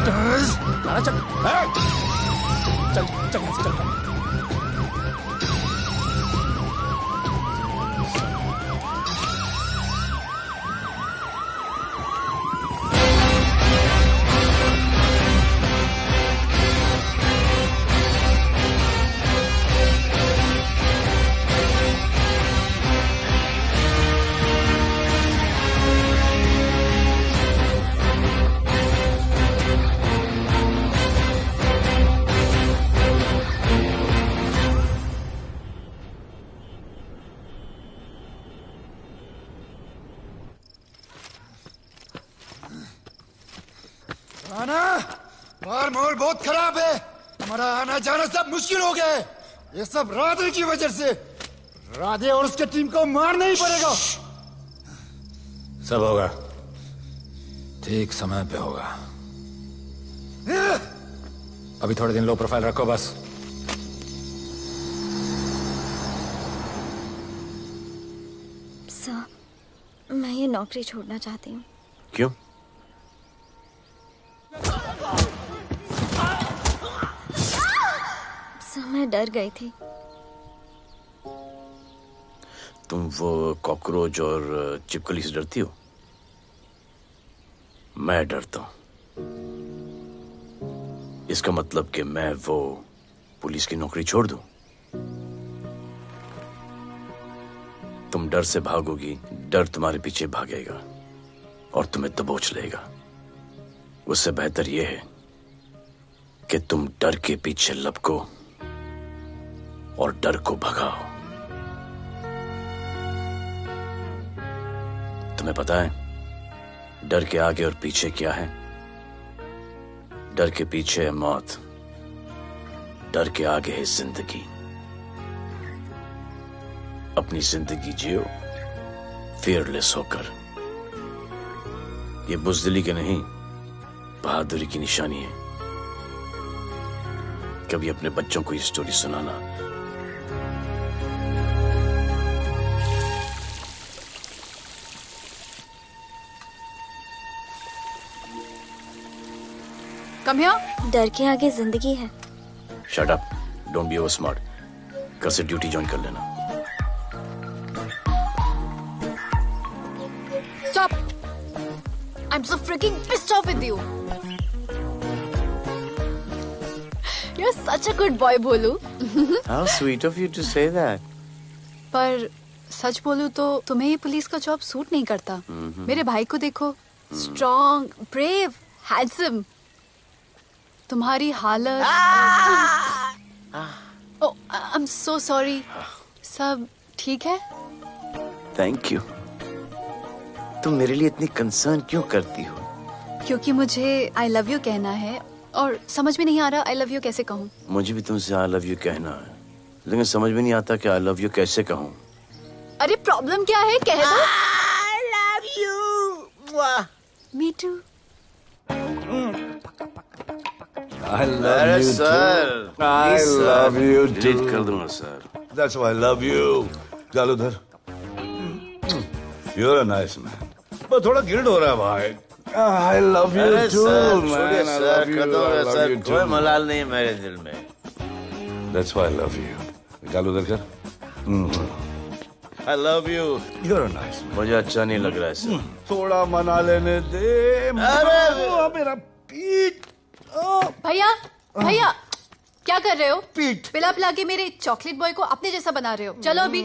चल चल चल चल चल आना बाहर माहौल बहुत खराब है। हमारा आना जाना सब मुश्किल हो गया है। ये सब राधे की वजह से। राधे और उसके टीम को मारना ही पड़ेगा। सब होगा, ठीक समय पे होगा। अभी थोड़े दिन लो प्रोफाइल रखो बस। सर, मैं ये नौकरी छोड़ना चाहती हूँ। क्यों? सर, मैं डर गई थी। तुम वो कॉकरोच और चिपकली से डरती हो? मैं डरता हूं। इसका मतलब कि मैं वो पुलिस की नौकरी छोड़ दूं? तुम डर से भागोगी, डर तुम्हारे पीछे भागेगा और तुम्हें दबोच लेगा। उससे बेहतर यह है कि तुम डर के पीछे लपको और डर को भगाओ। तुम्हें पता है डर के आगे और पीछे क्या है? डर के पीछे है मौत, डर के आगे है जिंदगी। अपनी जिंदगी जियो फियरलेस होकर। ये बुज़दिली के नहीं, बहादुरी की निशानी है। कभी अपने बच्चों को ये स्टोरी सुनाना। Come here. डर के आगे जिंदगी है। Shut up, don't be over smart. कल से ड्यूटी ज्वाइन कर लेना। Stop! I'm so freaking pissed off with you. You're such a good boy, बोलू। How sweet of you to say that. पर सच बोलूं तो तुम्हें ये पुलिस का जॉब सूट नहीं करता। मेरे भाई को देखो, स्ट्रॉन्ग, ब्रेव, हैंडसम। तुम्हारी हालत। ओह, आई एम सो सॉरी। सब ठीक है? Thank you. तुम मेरे लिए इतनी कंसर्न क्यों करती हो? क्योंकि मुझे आई लव यू कहना है और समझ में नहीं आ रहा आई लव यू कैसे कहूँ। मुझे भी तुमसे आई लव यू कहना है, लेकिन समझ में नहीं आता कि आई लव यू कैसे कहूँ। अरे प्रॉब्लम क्या है, कह दो। I love you. Me too. I love अरे you sir, too. I love you too. Delete कर दूंगा sir. That's why I love you. चल उधर। You're a nice man. पर थोड़ा गिल्ड हो रहा है भाई। I love you अरे too, सर, man. छोड़िए I sir, love you. Kadam I है love सर, you कोई too. मलाल नहीं है मेरे दिल में। That's why I love you. निकाल उधर कर। I love you. You're a nice man. मुझे अच्छा नहीं लग रहा है सर। थोड़ा मना लेने दे। अरे मेरा पीठ। भैया, भैया, क्या कर रहे हो? पिला पिला के मेरे चॉकलेट बॉय को अपने जैसा बना रहे हो। चलो अभी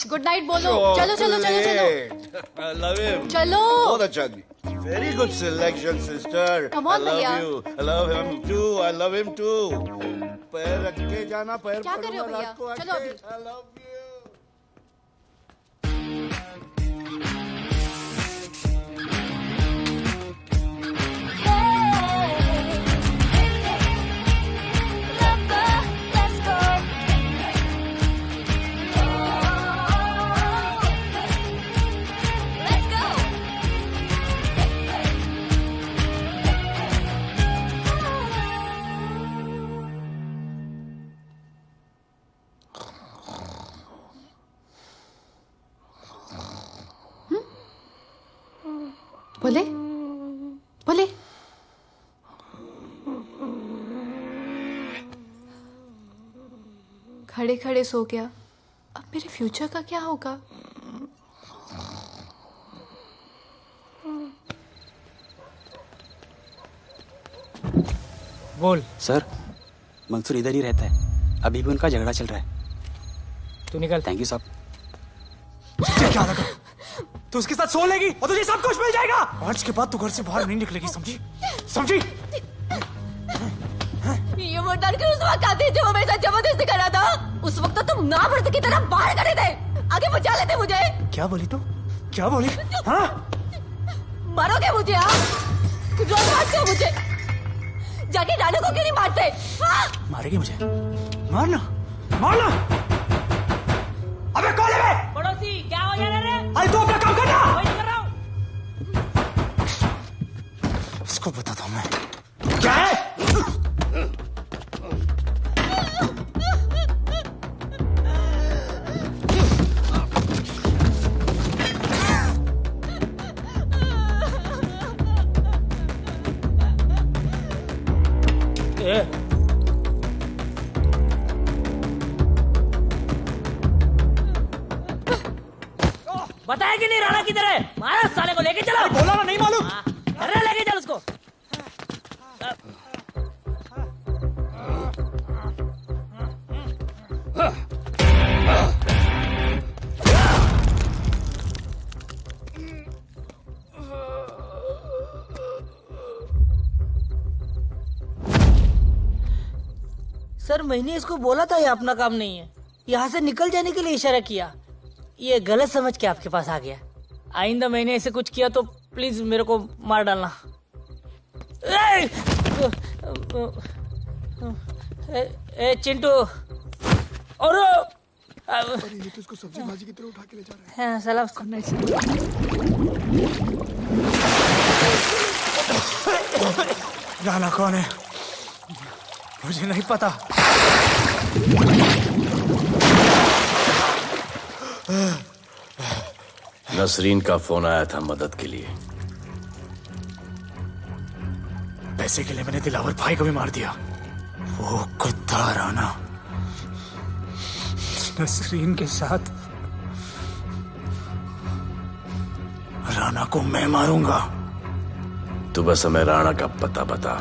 गुड नाइट बोलो। चलो चलो चलो चलो। I love him. चलो। बहुत अच्छा आदमी। Very good selection, sister. Come on, I love भैया। you. I love him too. I love him too. पैर रख के जाना, पैर क्या कर रहे हो पकड़ना, भैया? रात को चलो आके। अभी। I love you. बोले बोले खड़े खड़े सो गया, अब मेरे फ्यूचर का क्या होगा? बोल। सर, मंसूर इधर ही रहता है, अभी भी उनका झगड़ा चल रहा है। तू निकल। थैंक यू साहब। क्या लगा? तू उसके साथ सो लेगी और तुझे सब कुछ मिल जाएगा। आज के बाद तू घर से बाहर नहीं निकलेगी, समझी? समझी? ये वो डर के उस वक्त आते जो वो मेरे साथ जबरदस्ती कर रहा था, उस वक्त तो तुम ना मर्द की तरह बाहर खड़े थे, आगे बचा लेते मुझे। क्या बोली तू? क्या बोली? हाँ? मारोगे मुझे? रोज मारते हो मुझे, जाके रानू को क्यों नहीं मारते? हाँ? मारेगी मुझे? मारना, मारना। अबे कौन है बे? पड़ोसी, क्या हो जा रहा है? अरे तू अपना काम करना। वही तो कर रहा हूँ। इसको बताता हूँ मैं। क्या है? बताया कि नहीं राणा किधर है? मारा साले को, लेके चलो। बोला ना, नहीं मालूम। अरे लेके चल उसको। सर, मैंने इसको बोला था ये अपना काम नहीं है, यहाँ से निकल जाने के लिए इशारा किया, ये गलत समझ के आपके पास आ गया। आइंदा मैंने ऐसे कुछ किया तो प्लीज मेरे को मार डालना। ए चिंटू, और ये तो इसको सब्जी भाजी की तरह उठा के ले जा रहा है। हाँ, सलाम करना राणा कौन है मुझे नहीं पता। नसरीन का फोन आया था मदद के लिए। पैसे के लिए मैंने दिलावर भाई को भी मार दिया। वो कुत्ता राणा नसरीन के साथ, राणा को मैं मारूंगा। तू बस हमें राणा का पता बता।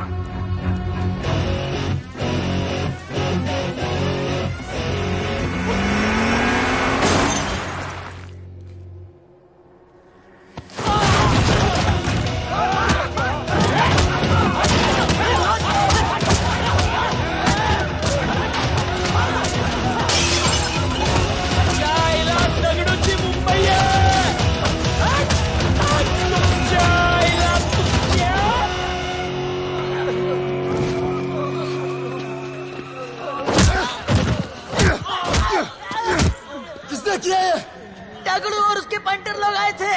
दगड़ू और उसके पंटर लोग आए थे।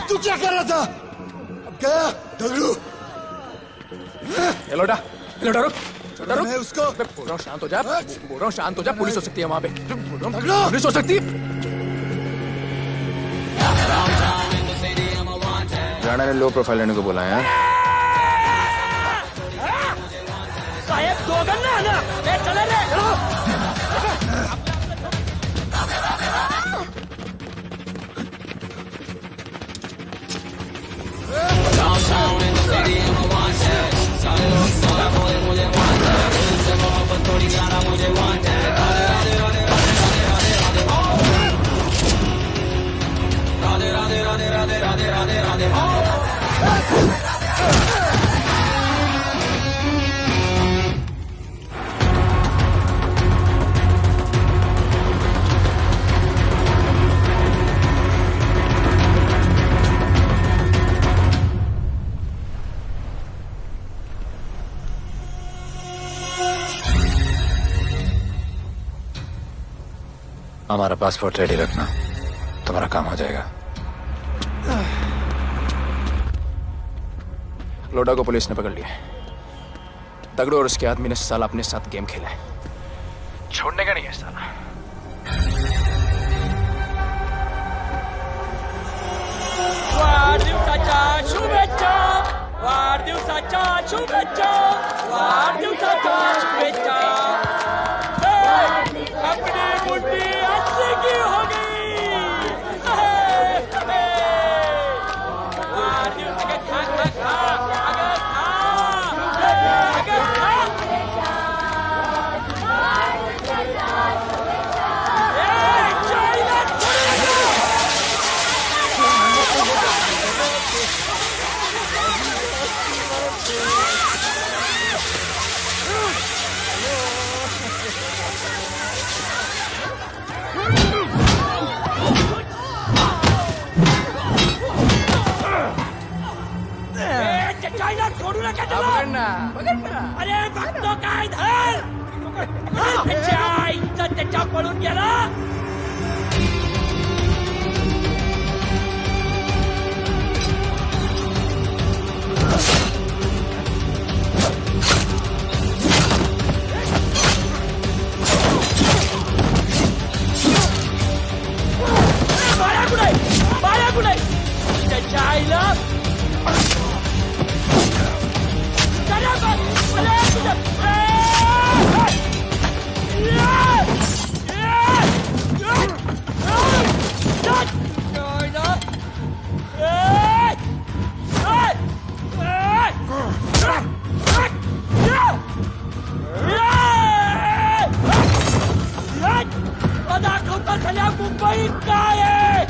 तू क्या कर रहा था? गया दगड़ू। लोटा लोटा रुक रुक। मैं उसको बोल रहा हूँ शांत हो जा, बोल रहा हूँ शांत हो जा। पुलिस हो सकती है वहाँ पे, पुलिस हो सकती है। राणा ने लो प्रोफाइल लेने को बोला है। साहब दो गन्ना है ना, ले चले रे। हमारा पासपोर्ट रेडी रखना, तुम्हारा काम हो जाएगा। लोडा को पुलिस ने पकड़ लिया। दगड़ू और उसके आदमी ने साला अपने साथ गेम खेला है, छोड़ने का नहीं है साला। वाढदिवसाच्या शुभेच्छा, वाढदिवसाच्या शुभेच्छा, वाढदिवसाच्या शुभेच्छा। लेके चलो। अरे भक्तों का इधर त्याच्या पळून गेला। बाळा कुठे त्याच्या आईला दाखवता सगळ्या मुंबईत काय आहे।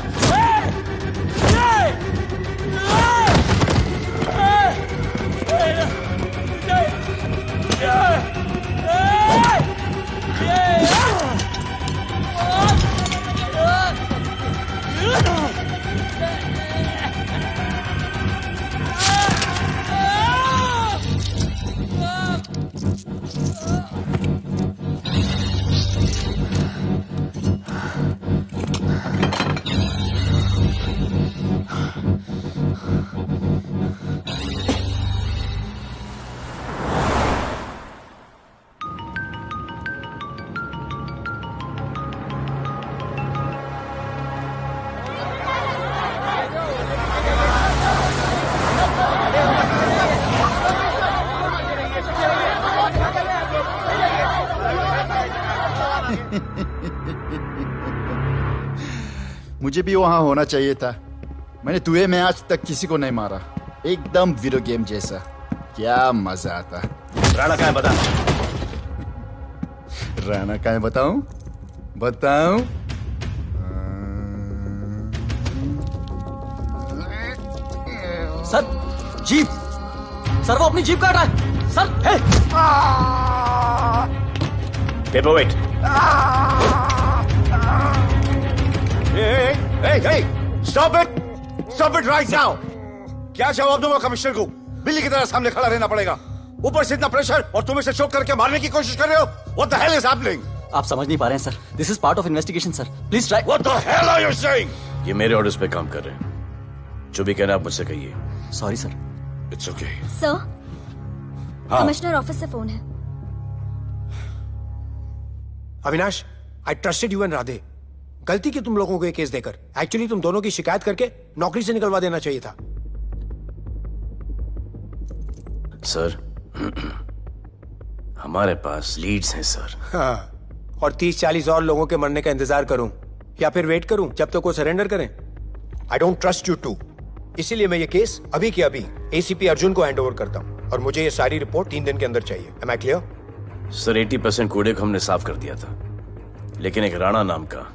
मुझे भी वहां होना चाहिए था। मैंने तुए में आज तक किसी को नहीं मारा। एकदम वीडियो गेम जैसा। क्या मजा आता। राणा कहाँ है बता। राणा कहाँ है बताऊं? बताऊं? सर जीप, सर वो अपनी जीप काट रहा है sir. Hey paperweight. Hey, stop it right now! क्या जवाब दूंगा कमिश्नर को? बिल्ली की तरह सामने खड़ा रहना पड़ेगा। ऊपर से इतना प्रेशर और तुम इसे चोक करके मारने की कोशिश कर रहे हो। What the hell is happening? आप समझ नहीं पा रहे हैं sir. This is part of investigation sir. Please try. What the hell are you saying? ये मेरे ऑर्डर्स पे काम कर रहे हैं। जो भी कहना आप मुझसे कहिए। Sorry sir. It's okay. Sir, हाँ। कमिश्नर ऑफिस से फोन है। Avinash, I trusted you and Radhe. गलती की तुम लोगों को ये केस देकर। एक्चुअली तुम दोनों की शिकायत करके नौकरी से निकलवा देना चाहिए था। सर, हमारे पास लीड्स हैं सर। हाँ, और 30-40 और लोगों के मरने का इंतजार करूं या फिर वेट करूं जब तक वो सरेंडर करें? I don't trust you too. इसीलिए मैं ये केस अभी के अभी एसीपी अर्जुन को हैंड ओवर करता हूं और मुझे ये सारी रिपोर्ट 3 दिन के अंदर चाहिए। M I clear? सर 80% कूड़े को हमने साफ कर दिया था, लेकिन एक राणा नाम का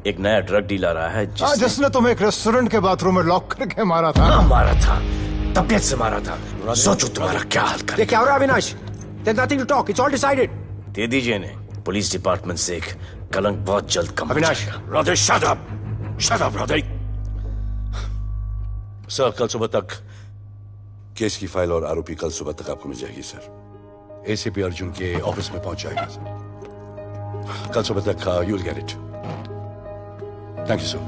एक नया ड्रग डीलर आया है जिसने तुम्हें एक रेस्टोरेंट के बाथरूम में लॉक करके मारा था। हाँ, मारा था, तबीयत से मारा था। सोचो तुम्हारा क्या हाल कर। ये क्या हो रहा है Avinash? There's nothing to talk. It's all decided. दे दीजिए इन्हें। पुलिस डिपार्टमेंट से एक कलंक बहुत जल्द कम हो अविनाश, जाएगा। Radhe shut up. Shut up, Radhe. Sir, कल सुबह तक केस की फाइल और आरोपी कल सुबह तक आपको मिल जाएगी सर। एसीपी अर्जुन के ऑफिस में पहुंच जाएगी सर। कल सुबह तक you will get it. Thank you sir.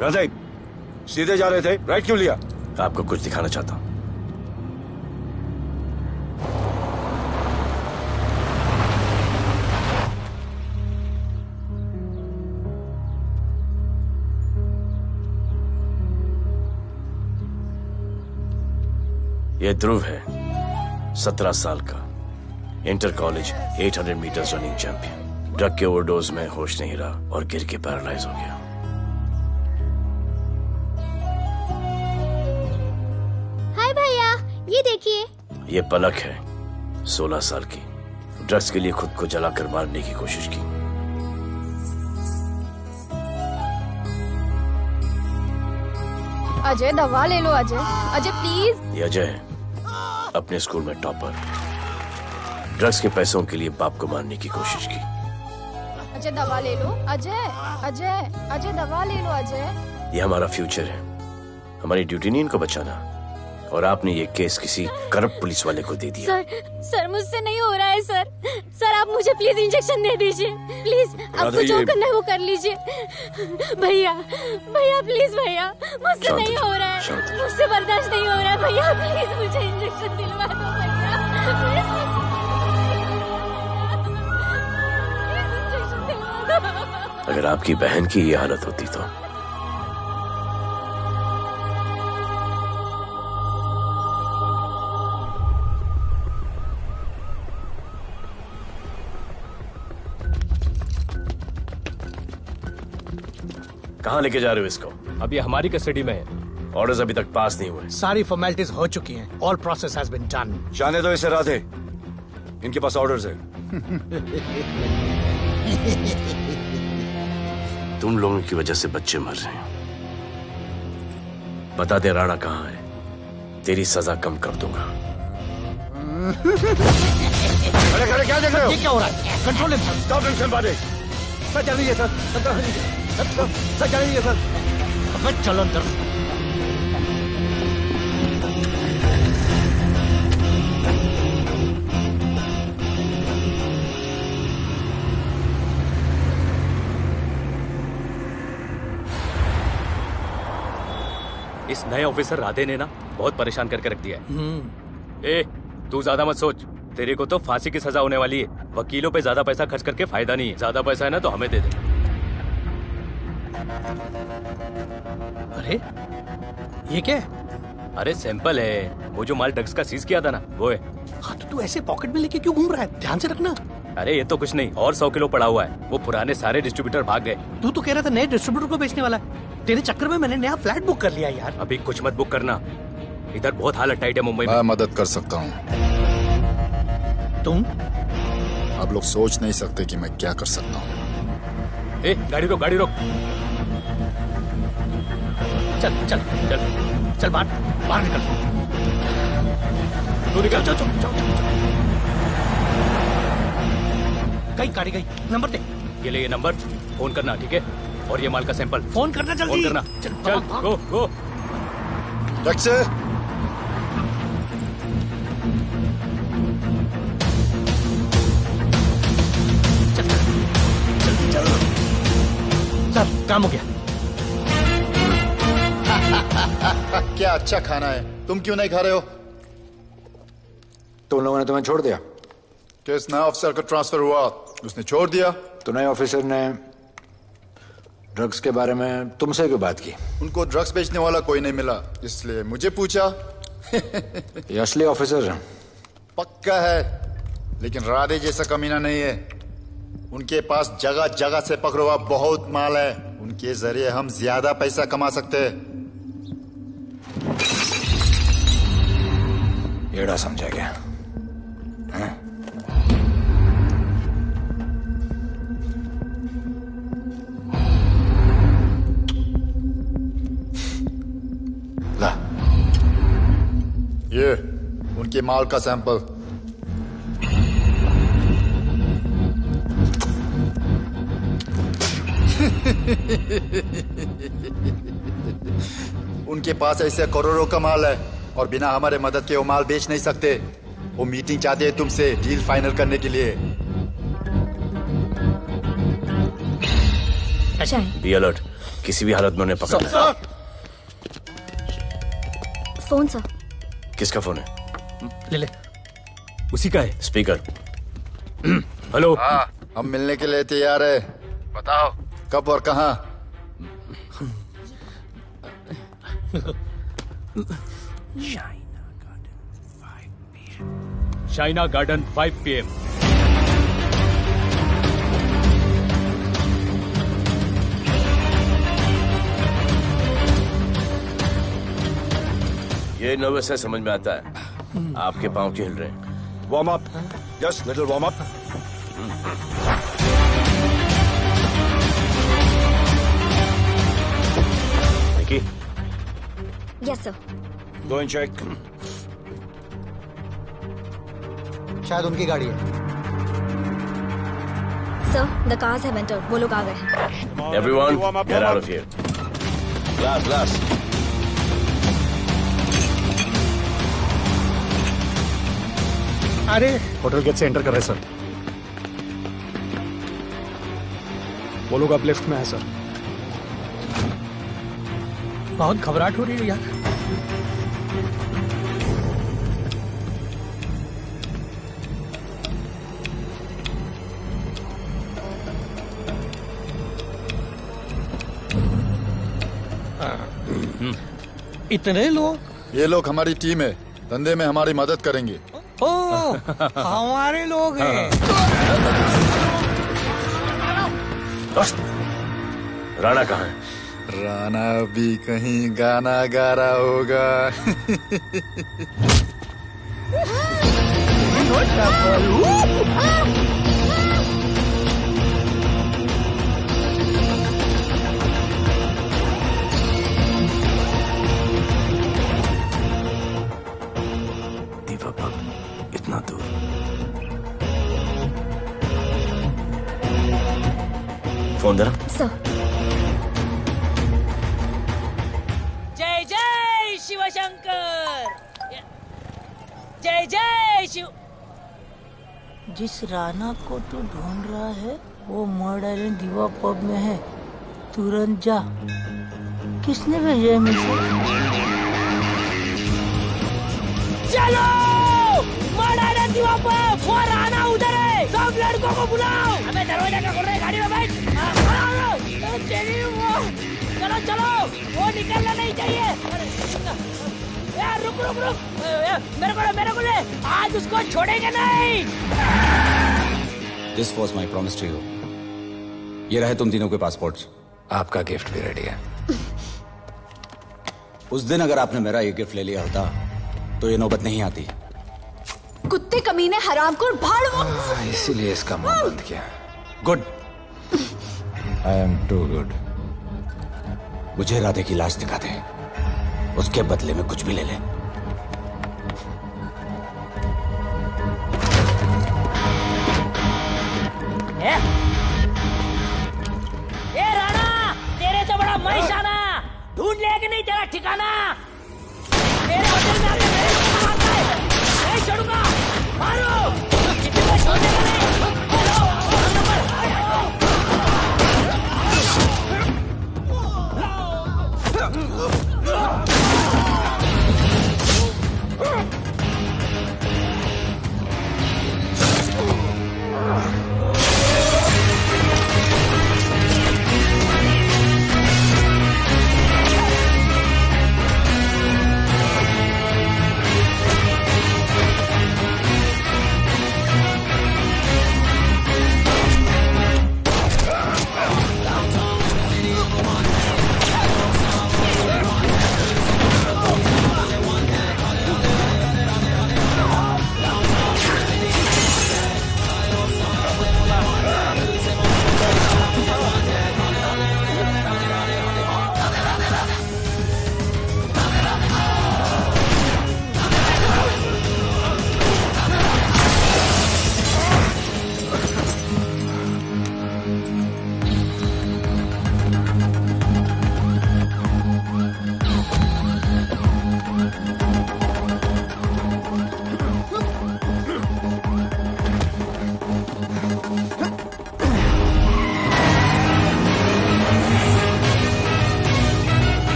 Radhe, सीधे जा रहे थे, राइट क्यों लिया? आपको कुछ दिखाना चाहता हूं। ये ध्रुव है, 17 साल का, inter college 800 meters running champion. Drug के ओवरडोज में होश नहीं रहा और गिर के पैरालाइज हो गया। हाय भैया, ये देखिए। ये पलक है, 16 साल की, ड्रग्स के लिए खुद को जलाकर मारने की कोशिश की। अजय दवा ले लो। अजय, अजय प्लीज। ये अजय है, अपने स्कूल में टॉपर। ड्रग्स के पैसों के लिए बाप को मारने की कोशिश की। अजय दवा ले लो। अजय, अजय, अजय दवा ले लो। अजय ये हमारा फ्यूचर है, हमारी ड्यूटी नहीं इनको बचाना। और आपने ये केस किसी करप्ट पुलिस वाले को दे दिया। सर मुझसे नहीं हो रहा है सर। सर आप मुझे प्लीज इंजेक्शन दे दीजिए प्लीज। आपको जो करना है वो कर लीजिए। भैया भैया प्लीज भैया, मुझसे नहीं हो रहा है, मुझसे बर्दाश्त नहीं हो रहा है भैया, प्लीज मुझे इंजेक्शन दिलवा दो भैया, अगर आपकी बहन की ये हालत होती तो कहाँ लेके जा रहे हो इसको? अभी हमारी कस्टडी में है। ऑर्डर्स अभी तक पास नहीं हुए। सारी फॉर्मेलिटीज हो चुकी हैं। All process has been done. जाने दो इसे राधे, इनके पास ऑर्डर्स है। तुम लोगों की वजह से बच्चे मर रहे हैं। बता दे राणा कहाँ है, तेरी सजा कम कर दूंगा। अरे अरे क्या देख रहे हो? ये क्या हो रहा है? Control sir. स्टॉप टेंशन बादे। सर चल लीजिए सर। सर चल लीजिए सर। अब चलो अंदर। इस नए ऑफिसर राधे ने ना बहुत परेशान करके रख दिया है। ए, तू ज्यादा मत सोच, तेरे को तो फांसी की सजा होने वाली है। वकीलों पे ज्यादा पैसा खर्च करके फायदा नहीं है। ज्यादा पैसा है ना तो हमें दे दे। अरे ये क्या है? अरे सैंपल है, वो जो माल ड्रग्स का सीज किया था ना वो है। हाँ तो तू ऐसे पॉकेट में लेके क्यों घूम रहा है? ध्यान से रखना। अरे ये तो कुछ नहीं, और 100 किलो पड़ा हुआ है। वो पुराने सारे डिस्ट्रीब्यूटर भाग गए। तू तो कह रहा था नए डिस्ट्रीब्यूटर को बेचने वाला है। तेरे चक्कर में मैंने नया फ्लैट बुक कर लिया यार। अभी कुछ मत बुक करना, इधर बहुत हालत टाइट है मुंबई में। मैं मदद कर सकता हूँ। तुम? आप लोग सोच नहीं सकते कि मैं क्या कर सकता हूँ। ए, गाड़ी रोक, गाड़ी रोक। चल चल चल चल बाहर निकल। तू निकल। चल चल चल। कहीं गाड़ी गई, नंबर दे। ये ले ये नंबर, फोन करना ठीक है? और ये माल का सैंपल फोन करना जल्दी। फोन करना। चल गो गो। टैक्सी। सर काम हो गया। क्या अच्छा खाना है, तुम क्यों नहीं खा रहे हो? तुम लोगों ने तुम्हें छोड़ दिया? किस नए ऑफिसर का ट्रांसफर हुआ उसने छोड़ दिया? तो नए ऑफिसर ने ड्रग्स के बारे में तुमसे क्यों बात की? उनको ड्रग्स बेचने वाला कोई नहीं मिला, इसलिए मुझे पूछा। ये असली ऑफिसर है? पक्का है, लेकिन राधे जैसा कमीना नहीं है। उनके पास जगह जगह से पकड़ा हुआ बहुत माल है, उनके जरिए हम ज्यादा पैसा कमा सकते हैं। एड़ा समझा क्या? हाँ? ला ये उनके माल का सैंपल। उनके पास ऐसे करोड़ों का माल है और बिना हमारे मदद के वो माल बेच नहीं सकते। वो मीटिंग चाहते हैं तुमसे डील फाइनल करने के लिए। बी अलर्ट, किसी भी हालत में उन्हें पकड़ना है। Phone sir. किसका फोन है? ले ले। उसी का है। स्पीकर। हेलो। हाँ, हम मिलने के लिए तैयार है। बताओ कब और कहाँ? Shaina garden 5 PM। ये नर्वस है, समझ में आता है। आपके पाँव क्यों हिल रहे हैं? Warm up, just little warm up. Yes sir. Go and check. शायद उनकी गाड़ी है। Sir the cars have entered. वो लोग आ गए हैं। Everyone, get out of here. Glass glass. अरे होटल गेट से एंटर कर रहे हैं सर। वो लोग अब लेफ्ट में है सर। बहुत घबराहट हो रही है यार। इतने लोग? ये लोग हमारी टीम है, धंधे में हमारी मदद करेंगे। ओ, हमारे लोग हैं। राणा कहाँ है? राणा भी कहीं गाना गा रहा होगा। इतना दूर। फोन देना। सर। जय जय शिव शंकर, जय जय शिव। जिस राणा को तू ढूंढ रहा है वो मर्डर इन दीवा पब में है, तुरंत जा। किसने भेजा है मैसेज? चलो मर्डर इन दीवा पब, वो राणा उधर है, सब लड़कों को बुलाओ। हमें दरवाजा क्या खोल रहे, गाड़ी में बैठ। चलो चलो, वो निकलना नहीं चाहिए। यार रुक रुक रुक, मेरे को ले, आज उसको छोड़ेंगे नहीं। This was my promise to you. ये रहे तुम तीनों के पासपोर्ट्स। आपका गिफ्ट भी रेडी है। उस दिन अगर आपने मेरा ये गिफ्ट ले लिया होता तो ये नौबत नहीं आती। कुत्ते कमीने हरामखोर भाड़। इसीलिए इसका मुंह बंद किया। Good. I am too good. मुझे राधे की लाश दिखा दे, उसके बदले में कुछ भी ले ले। ए राणा, तेरे तो बड़ा महिषाना, ढूंढ लिया कि नहीं तेरा ठिकाना? मेरे होटल में आके मेरे को मारता है, नहीं छोड़ूंगा, मारो। किसी को छोड़ने का नहीं।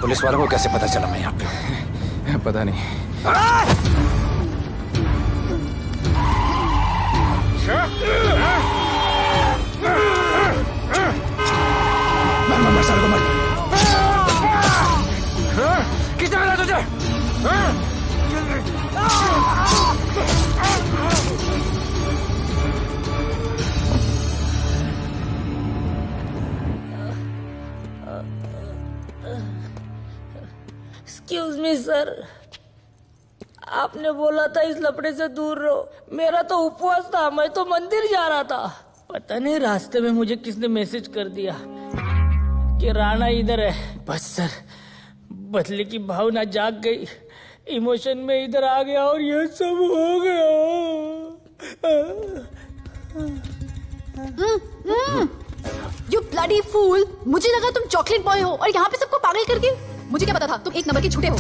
पुलिस वालों को कैसे पता चला मैं यहाँ पे? पता नहीं। मर साले को मर। किसने मिला तुझे? एक्सक्यूज मी सर, आपने बोला था इस लफड़े से दूर रहो। मेरा तो उपवास था, मैं तो मंदिर जा रहा था। पता नहीं रास्ते में मुझे किसने मैसेज कर दिया कि राणा इधर है। बस सर, बदले की भावना जाग गई, इमोशन में इधर आ गया और ये सब हो गया। You bloody fool! मुझे लगा तुम चॉकलेट बॉय हो और यहाँ पे सबको पागल करके। मुझे क्या पता था तुम एक नंबर के झूठे हो।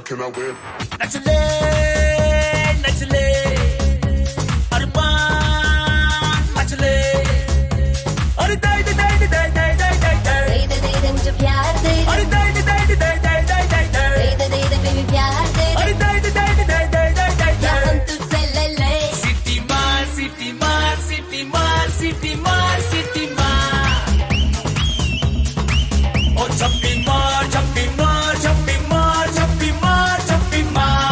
Can I win? नचले नचले अरमान मचले अरे दाई दाई दाई दाई दाई दाई दाई दाई दे दे मुझे प्यार दे अरे दाई दाई दाई दाई दाई दाई दाई दाई दे बेबी प्यार दे अरे दाई दाई दाई दाई दाई दाई दाई क्या हम तुझसे ले ले सिटी मार सिटी मार सिटी मार सिटी मार सिटी मार ओ छप्पी मार छप्पी मार छप्पी मार छप्पी मार छप्पी मार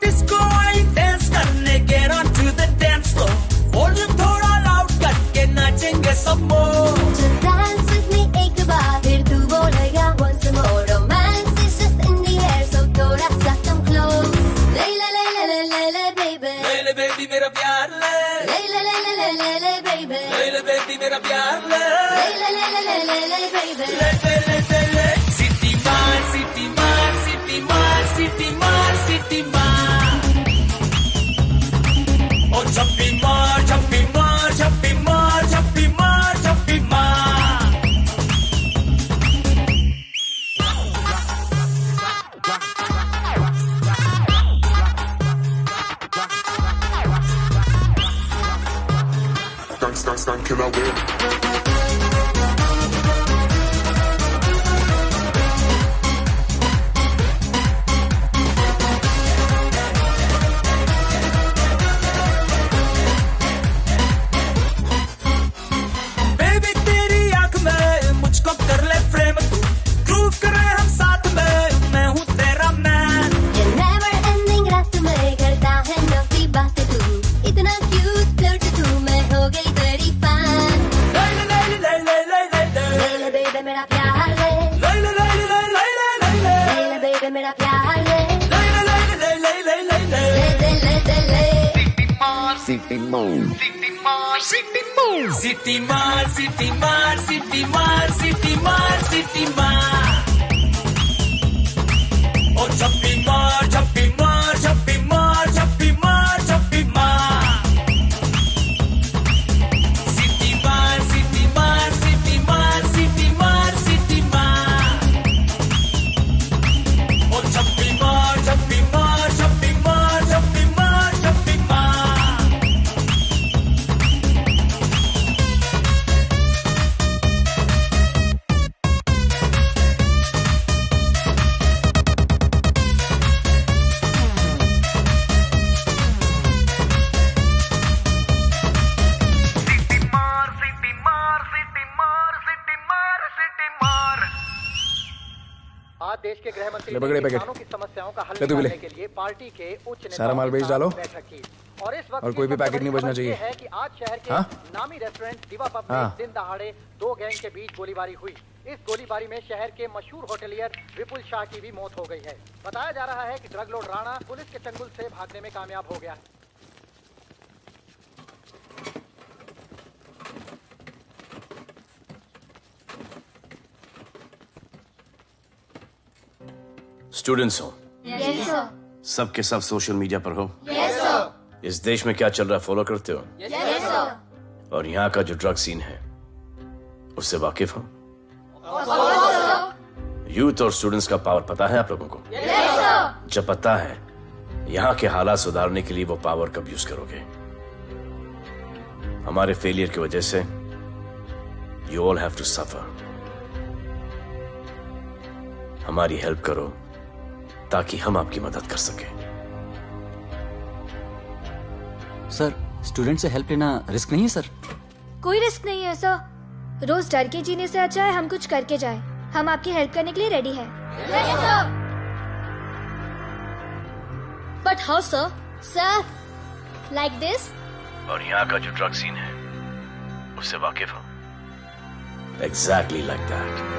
डिस्को आई डांस करने get on to the dance floor volume थोड़ा लाउड करके नाचेंगे सब मोर Just dance with me एक बार फिर तू बोलेगा once more romance is just in the air so थोड़ा सा come close ले ले ले ले ले ले ले baby ले ले बेबी मेरा प्यार ले ले ले ले ले ले ले ले baby ले ले बेबी मेरा प्यार ले ले ले ले ले ले ले ले baby ले ले ले ले ले सिटी मार सिटी मार सिटी मार सिटी मार सिटी मार ओ छप्पी मार छप्पी मार छप्पी मार छप्पी मार छप्पी मार Can I win? बेबी तेरी आंख में मुझको कर ले फ्रेम तू ग्रूव करे हम साथ में मैं हूँ तेरा मैन ये never ending रात में करता है नौकी बातें तू इतना cute फ्लर्ट तू मैं हो गई तेरी fan ले ले ले ले ले ले ले ले ले ले baby मेरा प्यार ले ले ले ले ले ले ले ले ले ले ले baby मेरा प्यार ले ले ले ले ले ले ले ले ले ले ले ले ले सिटी मोर सिटी मार सिटी मार सिटी मार सिटी मार सिटी मार ओ छप्पी मार छप्पी मार छप्पी मार छप्पी मार छप्पी मार सिटी मार सिटी मार सिटी मार सिटी मार सिटी मार ओ छप्पी मार छप्पी मार छप्पी मार छप्पी मार छप्पी मार आज देश के गृह मंत्री ले पकड़े ने पैकेट। किसानों की समस्याओं का हल ले तू भी ले। निकालने के लिए पार्टी के उच्च नेताओं सारा माल के बेच साथ डालो। बैठक की। और इस वक्त और कोई भी पैकेट नहीं बचना चाहिए। है कि आज शहर के हाँ? नामी रेस्टोरेंट दिवा पब में हाँ। दिन दहाड़े दो गैंग के बीच गोलीबारी हुई। इस गोलीबारी में शहर के मशहूर होटलियर विपुल शाह की भी मौत हो गई है। बताया जा रहा है कि ड्रग लॉर्ड राणा पुलिस के चंगुल से भागने में कामयाब हो गया। स्टूडेंट्स हो Yes sir सबके सब सोशल मीडिया पर हो Yes sir इस देश में क्या चल रहा है फॉलो करते हो Yes sir और यहाँ का जो ड्रग सीन है उससे वाकिफ हो? यूथ और स्टूडेंट्स का पावर पता है आप लोगों को? जब पता है, यहाँ के हालात सुधारने के लिए वो पावर कब यूज करोगे? हमारे फेलियर की वजह से you all have to suffer. हमारी हेल्प करो ताकि हम आपकी मदद कर सकें। सर, स्टूडेंट से हेल्प लेना रिस्क नहीं है सर? कोई रिस्क नहीं है सर। रोज डर के जीने से अच्छा है हम कुछ करके जाए। हम आपकी हेल्प करने के लिए रेडी है। But how sir? Sir, like this? और यहाँ का जो ड्रग सीन है उससे वाकिफ हो? Exactly like that.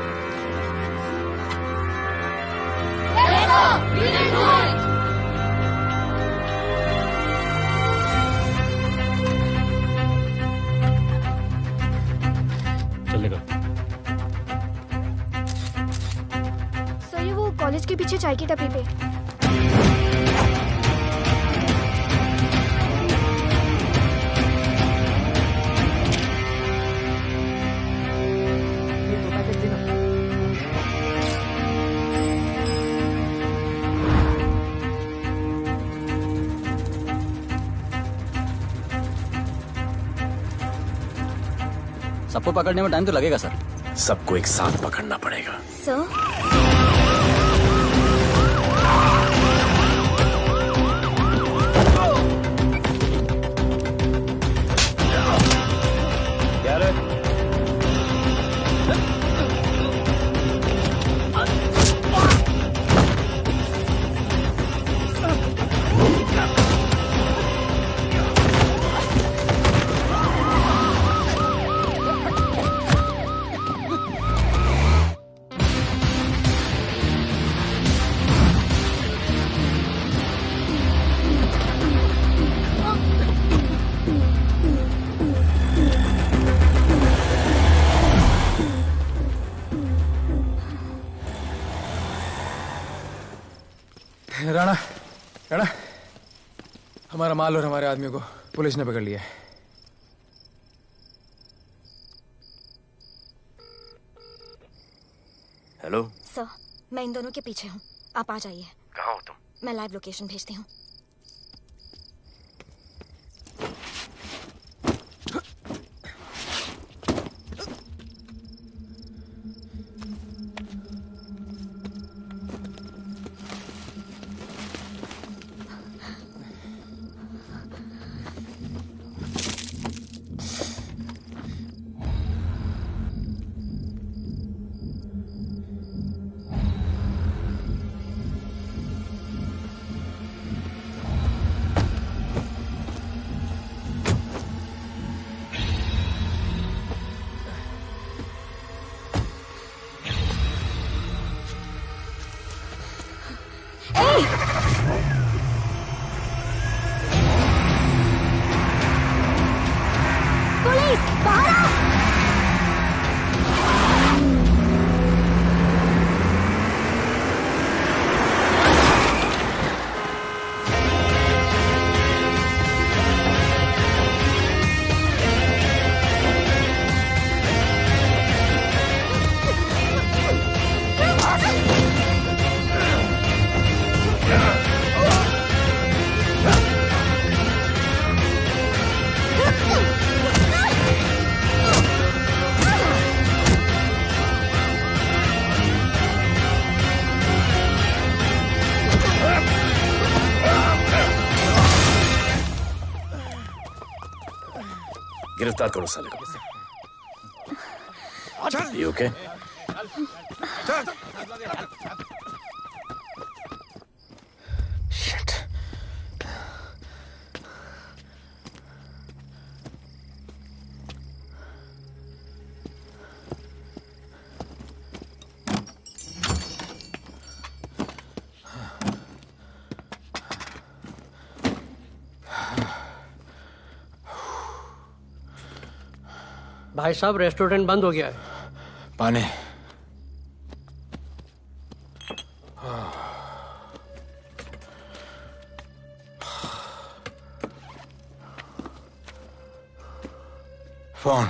चलेगा। सर, ये वो कॉलेज के पीछे चाय की टपरी पे। सबको पकड़ने में टाइम तो लगेगा सर। सबको एक साथ पकड़ना पड़ेगा। सर, राणा, राणा, हमारा माल और हमारे आदमियों को पुलिस ने पकड़ लिया है। हेलो सर, मैं इन दोनों के पीछे हूँ। आप आ जाइए। कहाँ हो तुम? मैं लाइव लोकेशन भेजती हूँ। पुलिस, बाहर आओ! गिरफ्तार करो साले को। You okay? Shit. भाई साहब, रेस्टोरेंट बंद हो गया है। पानी। फोन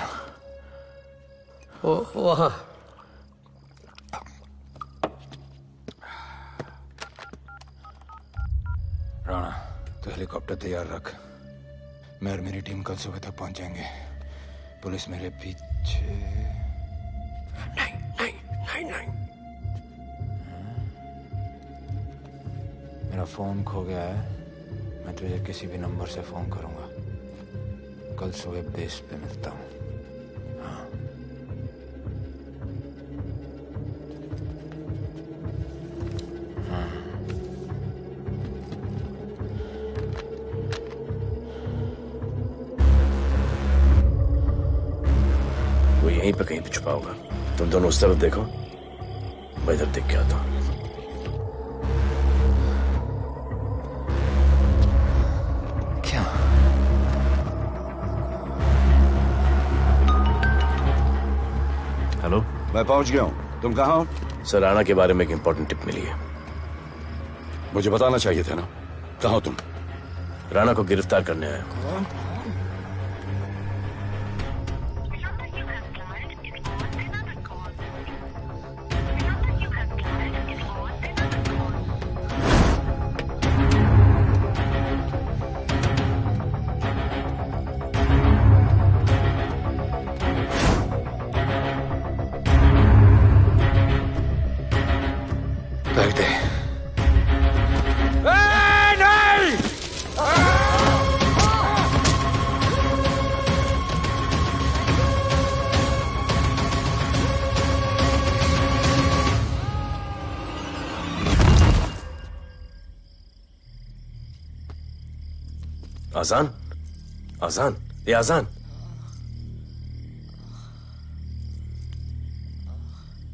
वहाँ। राणा तो हेलीकॉप्टर तैयार रख। मैं और मेरी टीम कल सुबह तक पहुंच जाएंगे। पुलिस मेरे पीछे नहीं। मेरा फोन खो गया है। मैं तुझे किसी भी नंबर से फोन करूंगा। कल सुबह बेस पे मिलता हूँ। हाँ। वो यहीं पे कहीं पे छुपा होगा। तुम दोनों उस तरफ देखो, मैं इधर देख के आता हूँ। हेलो, मैं पहुंच गया हूं। तुम कहाँ हो? सर, राणा के बारे में एक इंपॉर्टेंट टिप मिली है। मुझे बताना चाहिए था ना। कहाँ हो तुम? राणा को गिरफ्तार करने आया हूं। बैठ दे। आजान, आजान, ये आजान।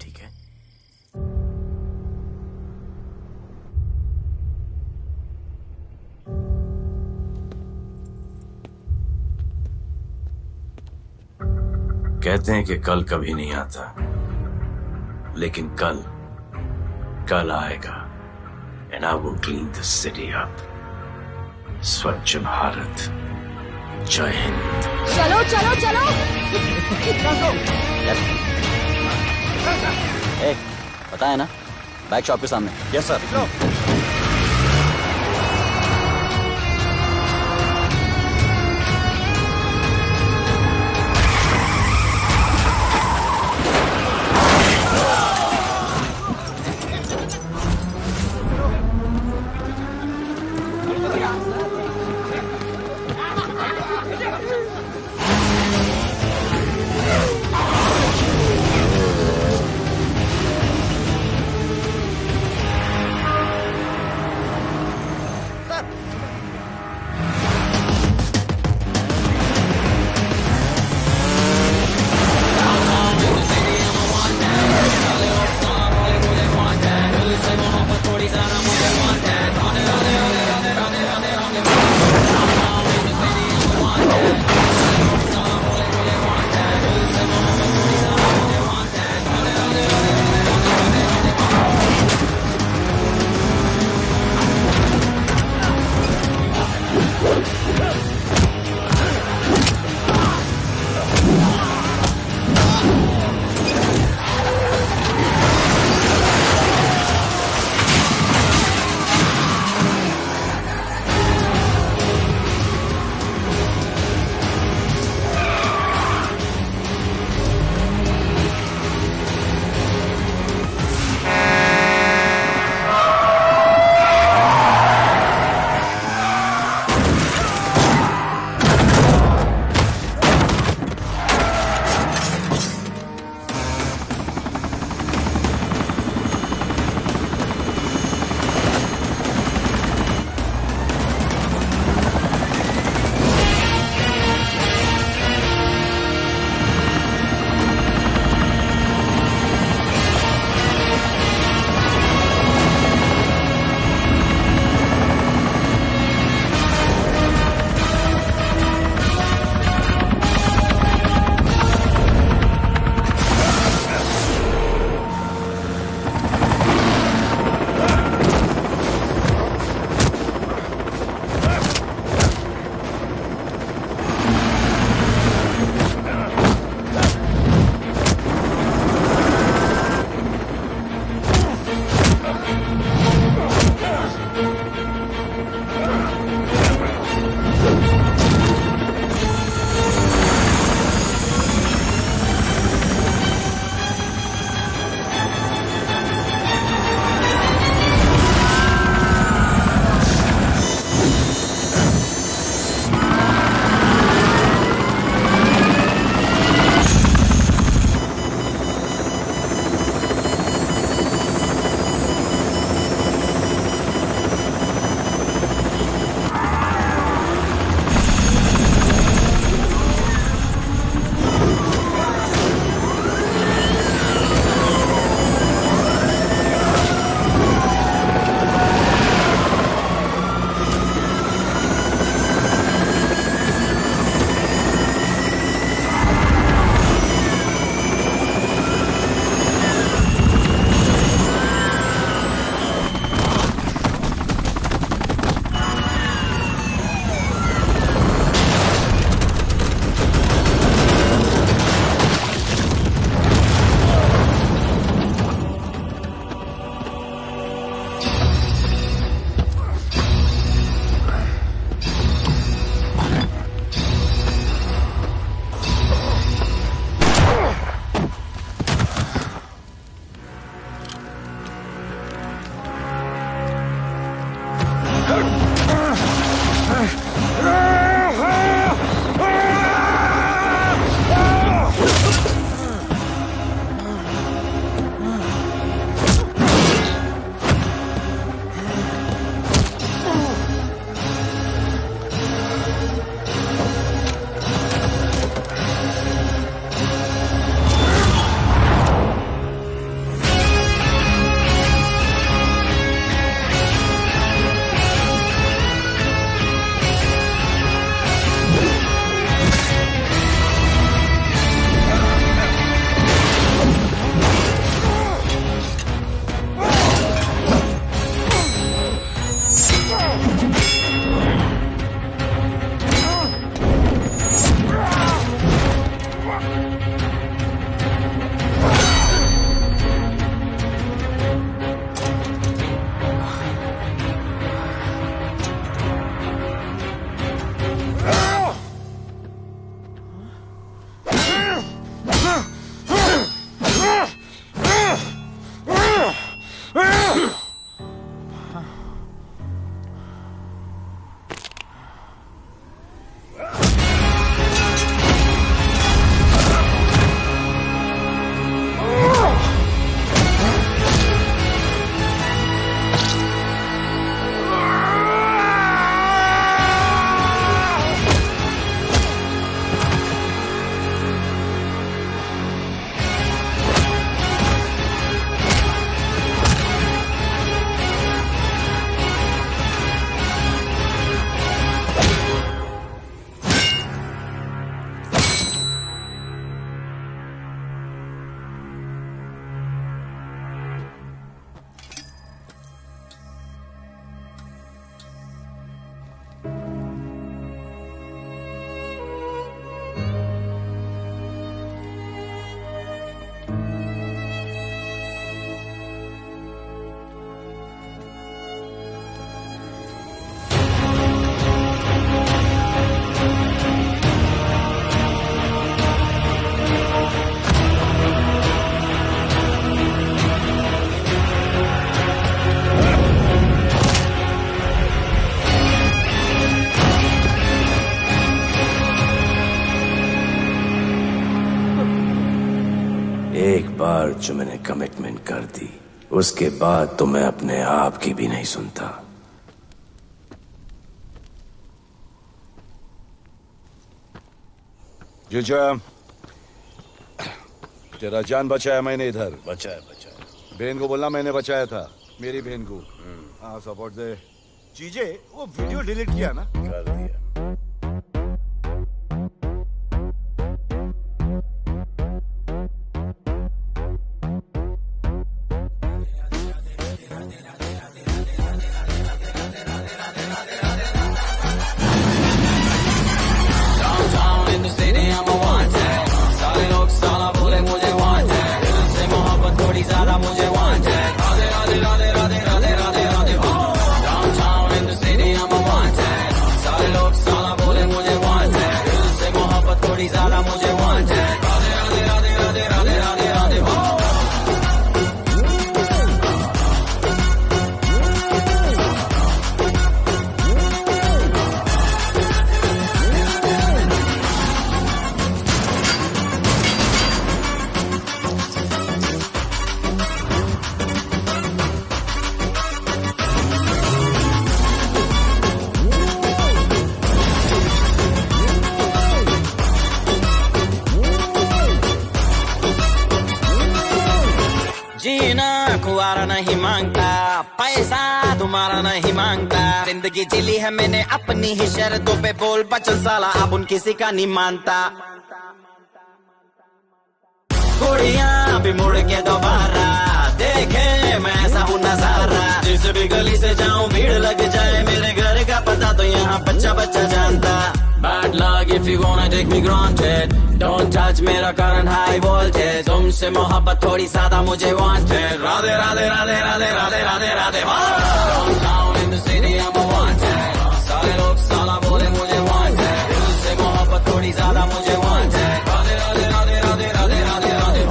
ठीक है। कहते हैं कि कल कभी नहीं आता, लेकिन कल आएगा। And I will clean the city up. स्वच्छ भारत। जय हिंद। चलो चलो चलो। पता है ना, बैक शॉप के सामने। Yes sir. बार जो मैंने कमिटमेंट कर दी, उसके बाद तो मैं अपने आप की भी नहीं सुनता। जीजा, तेरा जान बचाया मैंने इधर। बचाया। बहन को बोलना मैंने बचाया था, मेरी बहन को। हाँ, सपोर्ट दे। चीजे, वो वीडियो डिलीट किया ना? कर दिया। नहीं मांगता, पैसा तुम्हारा नहीं मांगता, जिंदगी जिली है मैंने अपनी ही शर्तों पे, बोल बचन साला अब उन किसी का नहीं मानता। कुड़ियां भी मुड़ के दोबारा देखे मैं ऐसा हूँ नजारा, जिस भी गली से जाऊं भीड़ लग जाए, मेरे घर का पता तो यहाँ बच्चा बच्चा जानता। Bad luck if you wanna take me granted, don't touch मेरा current high voltage, तुमसे मोहब्बत थोड़ी ज्यादा मुझे wanted, Radhe Radhe Radhe Radhe Radhe Radhe Radhe. Downtown in the city I'm a wanted, सारे लोग साला बोले मुझे wanted, दिल से मोहब्बत थोड़ी ज्यादा मुझे wanted, राधे राधे राधे राधे राधे राधे राधे।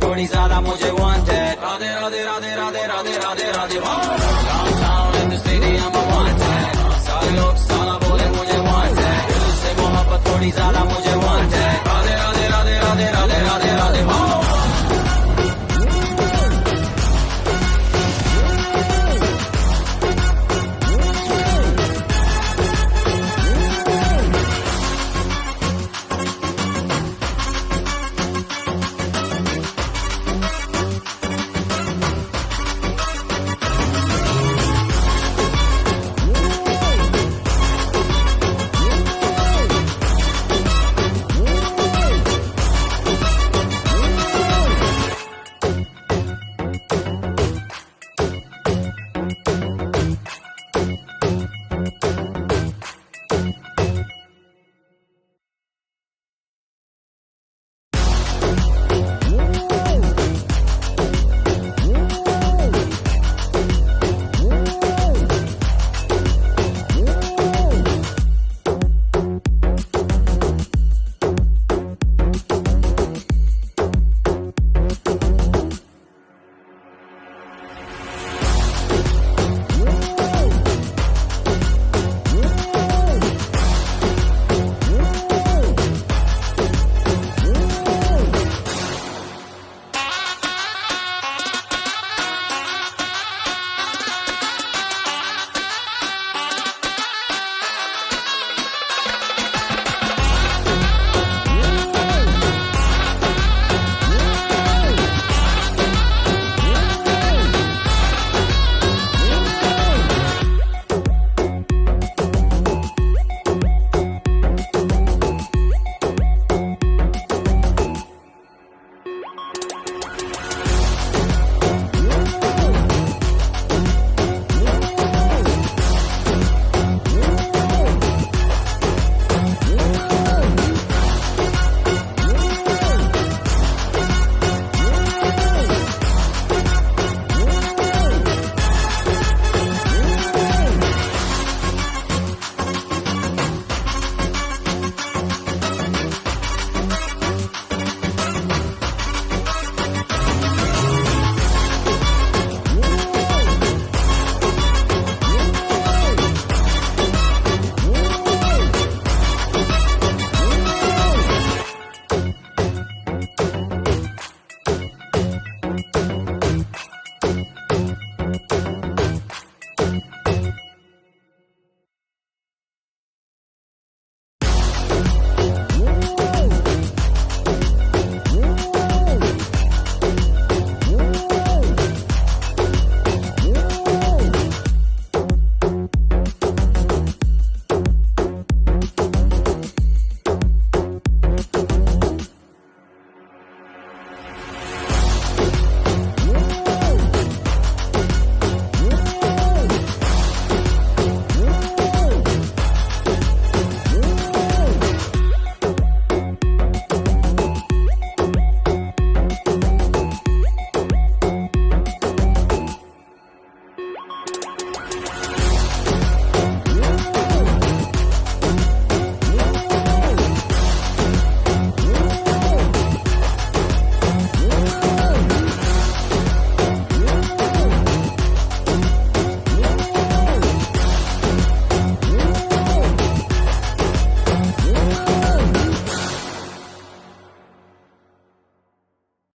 थोड़ी ज्यादा मुझे wanted, Radhe Radhe Radhe Radhe Radhe Radhe Radhe. Downtown in the city I'm a wanted, सारे लोग साला बोले मुझे wanted, दिल से मोहब्बत थोड़ी ज्यादा मुझे